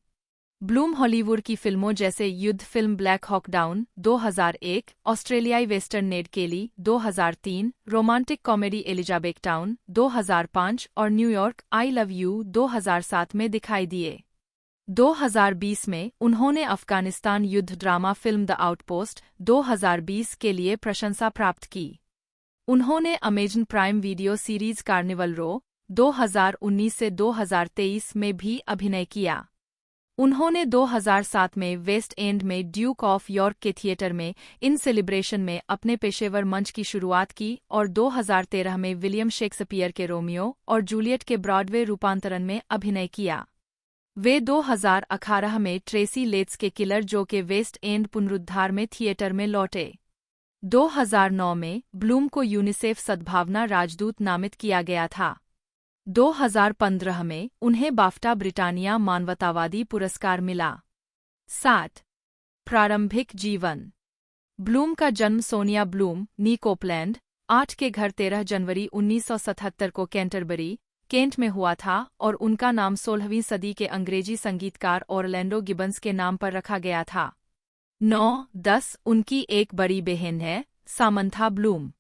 Bloom Hollywood की फिल्मों जैसे युद्ध फिल्म ब्लैक हॉक डाउन 2001, ऑस्ट्रेलियाई वेस्टर्न नेड केली 2003, रोमांटिक कॉमेडी एलिजाबेथ टाउन 2005 और न्यूयॉर्क आई लव यू 2007 में दिखाई दिए। 2020 में उन्होंने अफगानिस्तान युद्ध ड्रामा फिल्म द आउटपोस्ट 2020 के लिए प्रशंसा प्राप्त की। उन्होंने Amazon Prime Video series Carnival Row 2019 से 2023 में भी अभिनय किया। उन्होंने 2007 में वेस्ट एंड में ड्यूक ऑफ यॉर्क के थिएटर में इन सेलिब्रेशन में अपने पेशेवर मंच की शुरुआत की और 2013 में विलियम शेक्सपियर के रोमियो और जूलियट के ब्रॉडवे रूपांतरण में अभिनय किया। वे 2018 में ट्रेसी लेट्स के किलर जो के वेस्ट एंड पुनरुद्धार में थिएटर में लौटे। 2009 में ब्लूम को यूनिसेफ सद्भावना राजदूत नामित किया गया था। 2015 में उन्हें बाफ्टा ब्रिटानिया मानवतावादी पुरस्कार मिला। 7 प्रारंभिक जीवन। ब्लूम का जन्म सोनिया ब्लूम, नी कोपलैंड, 8 के घर 13 जनवरी 1977 को कैंटरबरी, केंट में हुआ था और उनका नाम 16वीं सदी के अंग्रेजी संगीतकार ऑरलैंडो गिबन्स के नाम पर रखा गया था। 9-10 उनकी एक बड़ी बहन है, सामंथा ब्लूम।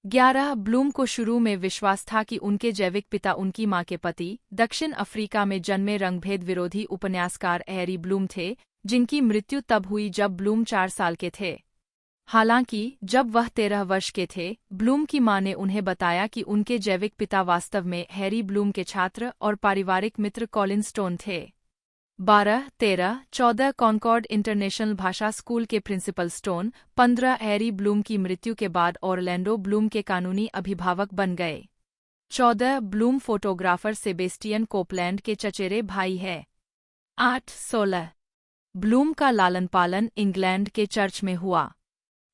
11 ब्लूम को शुरू में विश्वास था कि उनके जैविक पिता उनकी मां के पति, दक्षिण अफ्रीका में जन्मे रंगभेद विरोधी उपन्यासकार हैरी ब्लूम थे, जिनकी मृत्यु तब हुई जब ब्लूम 4 साल के थे। हालांकि जब वह 13 वर्ष के थे, ब्लूम की मां ने उन्हें बताया कि उनके जैविक पिता वास्तव में हैरी ब्लूम के छात्र और पारिवारिक मित्र कॉलिन स्टोन थे। 12, 13, 14 कॉनकॉर्ड इंटरनेशनल भाषा स्कूल के प्रिंसिपल स्टोन, 15 हैरी ब्लूम की मृत्यु के बाद ऑरलैंडो ब्लूम के कानूनी अभिभावक बन गए। 14 ब्लूम फोटोग्राफर सेबेस्टियन कोपलैंड के चचेरे भाई है। 8, 16 ब्लूम का लालन पालन इंग्लैंड के चर्च में हुआ।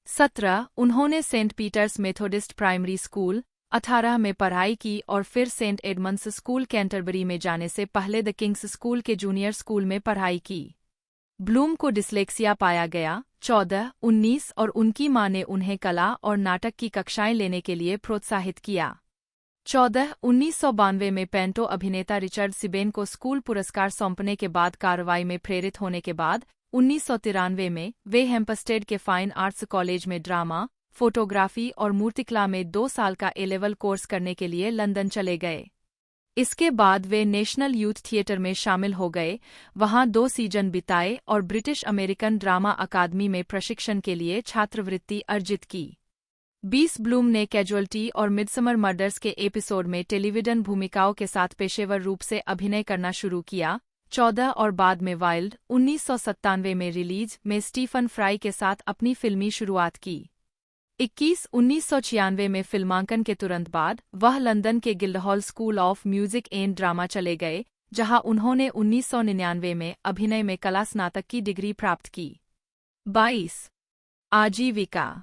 17 उन्होंने Saint Peter's Methodist primary school, 18 में पढ़ाई की और फिर सेंट एडमंड्स स्कूल कैंटरबरी में जाने से पहले द किंग्स स्कूल के जूनियर स्कूल में पढ़ाई की। ब्लूम को डिस्लेक्सिया पाया गया। 14, 19 और उनकी मां ने उन्हें कला और नाटक की कक्षाएं लेने के लिए प्रोत्साहित किया। 14, 1992 में पेंटो अभिनेता रिचर्ड सिबेन को स्कूल पुरस्कार सौंपने के बाद कार्रवाई में प्रेरित होने के बाद 1993 में वे हेम्पस्टेड के फाइन आर्ट्स कॉलेज में ड्रामा, फोटोग्राफी और मूर्तिकला में 2 साल का ए-लेवल कोर्स करने के लिए लंदन चले गए। इसके बाद वे नेशनल यूथ थिएटर में शामिल हो गए, वहां 2 सीजन बिताए और ब्रिटिश अमेरिकन ड्रामा अकादमी में प्रशिक्षण के लिए छात्रवृत्ति अर्जित की। 20 ब्लूम ने कैजुअल्टी और मिडसमर मर्डर्स के एपिसोड में टेलीविजन भूमिकाओं के साथ पेशेवर रूप से अभिनय करना शुरू किया। 14 और बाद में वाइल्ड 1997 में रिलीज में स्टीफन फ्राई के साथ अपनी फिल्मी शुरुआत की। 21 1996 में फिल्मांकन के तुरंत बाद वह लंदन के Guildhall school of music and drama चले गए, जहां उन्होंने 1999 में अभिनय में कला स्नातक की डिग्री प्राप्त की। 22 आजीविका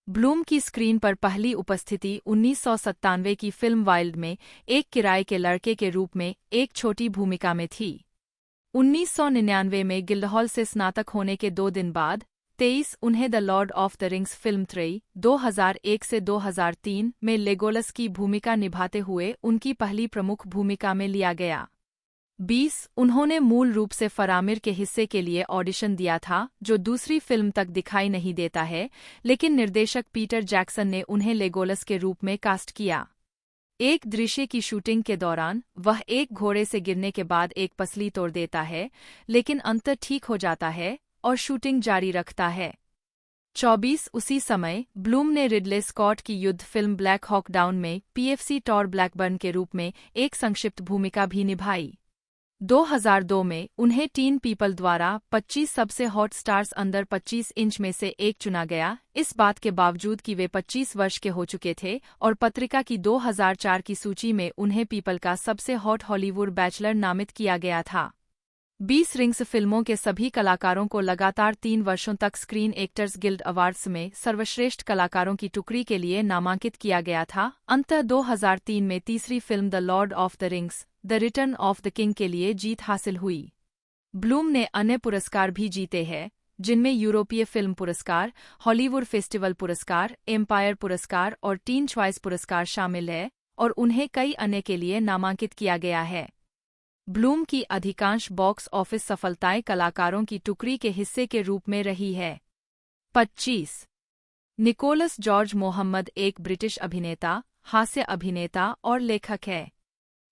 ब्लूम की स्क्रीन पर पहली उपस्थिति 1997 की फिल्म वाइल्ड में एक किराए के लड़के के रूप में एक छोटी भूमिका में थी। 1999 में गिल्डहॉल से स्नातक होने के 2 दिन बाद 23 उन्हें the Lord of the rings film 3 2001 से 2003 में लेगोलस की भूमिका निभाते हुए उनकी पहली प्रमुख भूमिका में लिया गया। 20 उन्होंने मूल रूप से फरामिर के हिस्से के लिए ऑडिशन दिया था, जो दूसरी फिल्म तक दिखाई नहीं देता है, लेकिन निर्देशक पीटर जैक्सन ने उन्हें लेगोलस के रूप में कास्ट किया। एक दृश्य की शूटिंग के दौरान वह एक घोड़े से गिरने के बाद एक पसली तोड़ देता है, लेकिन अंत ठीक हो जाता है और शूटिंग जारी रखता है। 24 उसी समय ब्लूम ने रिडले स्कॉट की युद्ध फिल्म ब्लैक हॉक डाउन में पीएफसी टॉर ब्लैकबर्न के रूप में एक संक्षिप्त भूमिका भी निभाई। 2002 में उन्हें टीन पीपल द्वारा 25 सबसे हॉट स्टार्स अंडर 25 इंच में से एक चुना गया, इस बात के बावजूद कि वे 25 वर्ष के हो चुके थे और पत्रिका की 2004 की सूची में उन्हें पीपल का सबसे हॉट हॉलीवुड बैचलर नामित किया गया था। 20 रिंग्स फिल्मों के सभी कलाकारों को लगातार 3 वर्षों तक स्क्रीन एक्टर्स गिल्ड अवार्ड्स में सर्वश्रेष्ठ कलाकारों की टुकड़ी के लिए नामांकित किया गया था। अंततः 2003 में तीसरी film the Lord of the Rings the Return of the king के लिए जीत हासिल हुई। ब्लूम ने अन्य पुरस्कार भी जीते हैं, जिनमें यूरोपीय फिल्म पुरस्कार, हॉलीवुड फेस्टिवल पुरस्कार, एम्पायर पुरस्कार और टीन चॉइस पुरस्कार शामिल है, और उन्हें कई अन्य के लिए नामांकित किया गया है। ब्लूम की अधिकांश बॉक्स ऑफिस सफलताएं कलाकारों की टुकड़ी के हिस्से के रूप में रही है। 25 निकोलस जॉर्ज मोहम्मद एक ब्रिटिश अभिनेता, हास्य अभिनेता और लेखक है।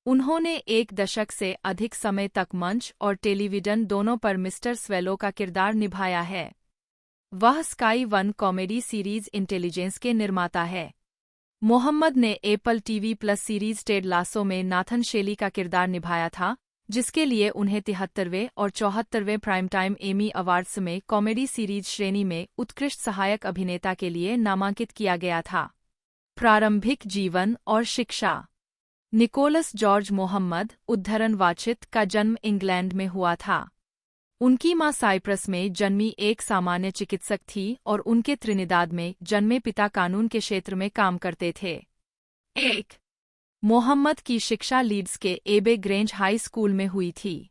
उन्होंने 1 दशक से अधिक समय तक मंच और टेलीविजन दोनों पर मिस्टर स्वेलो का किरदार निभाया है। वह sky one comedy series intelligence के निर्माता है। मोहम्मद ने Apple TV plus series Ted lasso में नाथन शेली का किरदार निभाया था, जिसके लिए उन्हें 73वें और 74वें प्राइम टाइम एमी अवार्ड्स में कॉमेडी सीरीज श्रेणी में उत्कृष्ट सहायक अभिनेता के लिए नामांकित किया गया था। प्रारंभिक जीवन और शिक्षा निकोलस जॉर्ज मोहम्मद उद्धरणवाचित का जन्म इंग्लैंड में हुआ था। उनकी मां साइप्रस में जन्मी एक सामान्य चिकित्सक थी और उनके त्रिनिदाद में जन्मे पिता कानून के क्षेत्र में काम करते थे। 1 मोहम्मद की शिक्षा लीड्स के एबे ग्रेंज हाई स्कूल में हुई थी।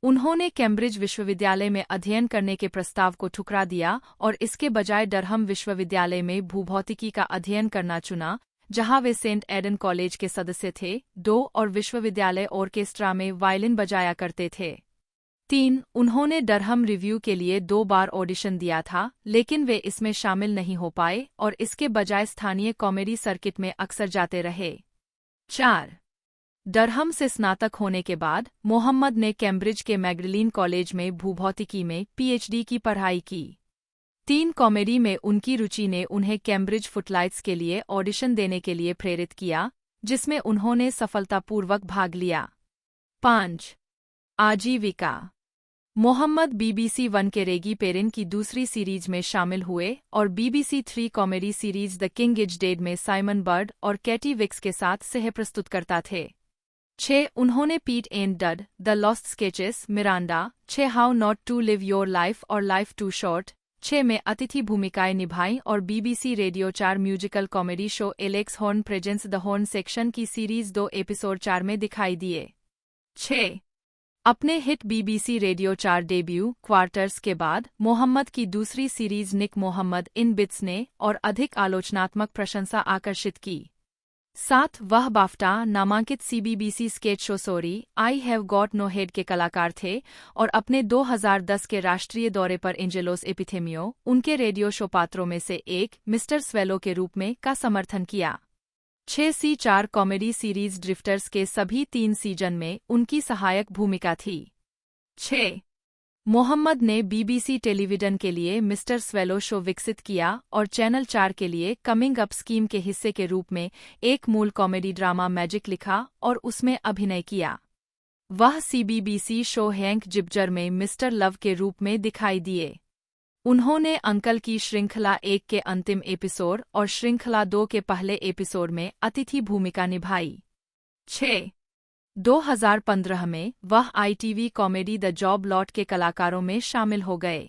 उन्होंने कैम्ब्रिज विश्वविद्यालय में अध्ययन करने के प्रस्ताव को ठुकरा दिया और इसके बजाय डरहम विश्वविद्यालय में भूभौतिकी का अध्ययन करना चुना, जहां वे सेंट एडन कॉलेज के सदस्य थे। 2 और विश्वविद्यालय ऑर्केस्ट्रा में वायलिन बजाया करते थे। 3. उन्होंने डरहम रिव्यू के लिए 2 बार ऑडिशन दिया था, लेकिन वे इसमें शामिल नहीं हो पाए और इसके बजाय स्थानीय कॉमेडी सर्किट में अक्सर जाते रहे। 4. डरहम से स्नातक होने के बाद मोहम्मद ने कैम्ब्रिज के मैगडलीन कॉलेज में भूभौतिकी में पीएचडी की पढ़ाई की। 3. कॉमेडी में उनकी रुचि ने उन्हें कैम्ब्रिज फुटलाइट्स के लिए ऑडिशन देने के लिए प्रेरित किया, जिसमें उन्होंने सफलतापूर्वक भाग लिया। 5. आजीविका। मोहम्मद बीबीसी वन के रेगी पेरिन की दूसरी सीरीज में शामिल हुए और BBC 3 comedy series the King Is Dead में साइमन बर्ड और कैटी विक्स के साथ सह-प्रस्तुतकर्ता थे। 6. उन्होंने Pete and Dud, the Lost Sketches, Miranda, 6 How Not to Live Your Life और लाइफ टू शॉर्ट, 6 में अतिथि भूमिकाएं निभाईं और BBC Radio 4 musical comedy show Alex Horne Presents the Horne Section की सीरीज 2 एपिसोड 4 में दिखाई दिए। 6. अपने hit BBC Radio 4 debut quarters के बाद मोहम्मद की दूसरी सीरीज निक मोहम्मद इन बिट्स ने और अधिक आलोचनात्मक प्रशंसा आकर्षित की। 7. वह बाफ्टा नामांकित CBBC sketch show Sorry I Have Got No Head के कलाकार थे और अपने 2010 के राष्ट्रीय दौरे पर एंजेलोस एपिथेमियो, उनके रेडियो शो पात्रों में से एक मिस्टर स्वेलो के रूप में का समर्थन किया। 6. 4 कॉमेडी सीरीज ड्रिफ्टर्स के सभी 3 सीजन में उनकी सहायक भूमिका थी। 6. मोहम्मद ने बीबीसी टेलीविजन के लिए मिस्टर स्वेलो शो विकसित किया और चैनल 4 के लिए कमिंग अप स्कीम के हिस्से के रूप में एक मूल कॉमेडी ड्रामा मैजिक लिखा और उसमें अभिनय किया। वह सीबीबीसी शो हैंक जिब्जर में मिस्टर लव के रूप में दिखाई दिए। उन्होंने अंकल की श्रृंखला 1 के अंतिम एपिसोड और श्रृंखला 2 के पहले एपिसोड में अतिथि भूमिका निभाई। 6. 2015 में वह ITV comedy the job lot के कलाकारों में शामिल हो गए।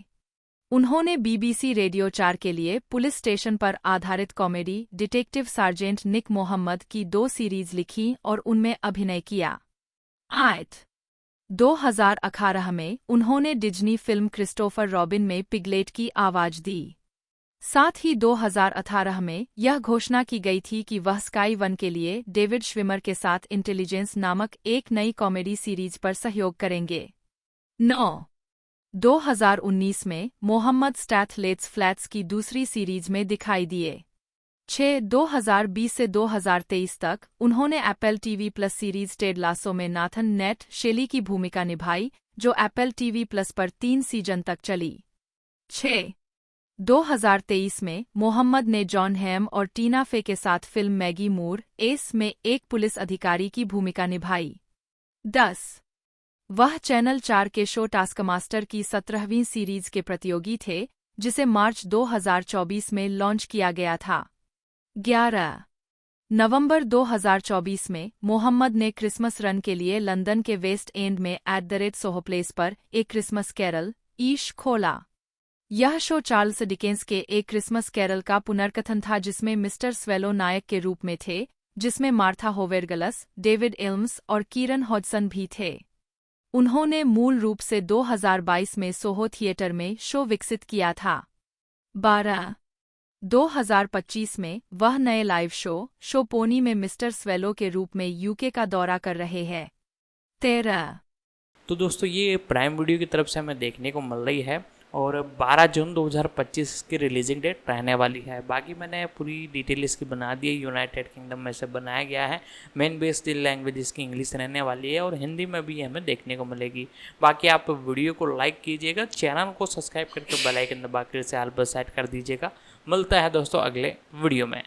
उन्होंने बीबीसी रेडियो 4 के लिए पुलिस स्टेशन पर आधारित कॉमेडी डिटेक्टिव सार्जेंट निक मोहम्मद की 2 सीरीज लिखीं और उनमें अभिनय किया। 8. 2018 में उन्होंने डिज्नी फिल्म क्रिस्टोफर रॉबिन में पिगलेट की आवाज दी। साथ ही 2018 में यह घोषणा की गई थी कि वह स्काई वन के लिए डेविड श्विमर के साथ इंटेलिजेंस नामक एक नई कॉमेडी सीरीज पर सहयोग करेंगे। 9. 2019 में मोहम्मद स्टैथ लेट्स फ्लैट्स की दूसरी सीरीज में दिखाई दिए। 6. 2020 से 2023 तक उन्होंने Apple TV plus series Ted lasso में नाथन नेट शेली की भूमिका निभाई, जो एप्पल टीवी प्लस पर 3 सीजन तक चली। 6. 2023 में मोहम्मद ने जॉन हैम और टीना फे के साथ फिल्म मैगी मूर एस में एक पुलिस अधिकारी की भूमिका निभाई। 10. वह चैनल 4 के शो टास्कमास्टर की 17वीं सीरीज के प्रतियोगी थे, जिसे मार्च 2024 में लॉन्च किया गया था। 11. नवंबर 2024 में मोहम्मद ने क्रिसमस रन के लिए लंदन के वेस्ट एंड में @सोहो प्लेस पर एक क्रिसमस कैरल ईश खोला। यह शो चार्ल्स डिकेंस के एक क्रिसमस कैरल का पुनर्कथन था जिसमें मिस्टर स्वेलो नायक के रूप में थे, जिसमें मार्था होवेरगलस, डेविड एल्म्स और कीरन हॉडसन भी थे। उन्होंने मूल रूप से 2022 में सोहो थिएटर में शो विकसित किया था। 12. 2025 में वह नए लाइव शो पोनी में मिस्टर स्वेलो के रूप में यूके का दौरा कर रहे हैं। 13. तो दोस्तों ये प्राइम वीडियो की तरफ से हमें देखने को मिल रही है और 12 जून 2025 की रिलीजिंग डेट रहने वाली है। बाकी मैंने पूरी डिटेल इसकी बना दी है, यूनाइटेड किंगडम में से बनाया गया है। मेन बेस्ड लैंग्वेज इसकी इंग्लिश रहने वाली है और हिंदी में भी हमें देखने को मिलेगी। बाकी आप वीडियो को लाइक कीजिएगा, चैनल को सब्सक्राइब करके बेल आइकन दबा कर इसे ऑल पर सेट कर दीजिएगा। मिलता है दोस्तों अगले वीडियो में।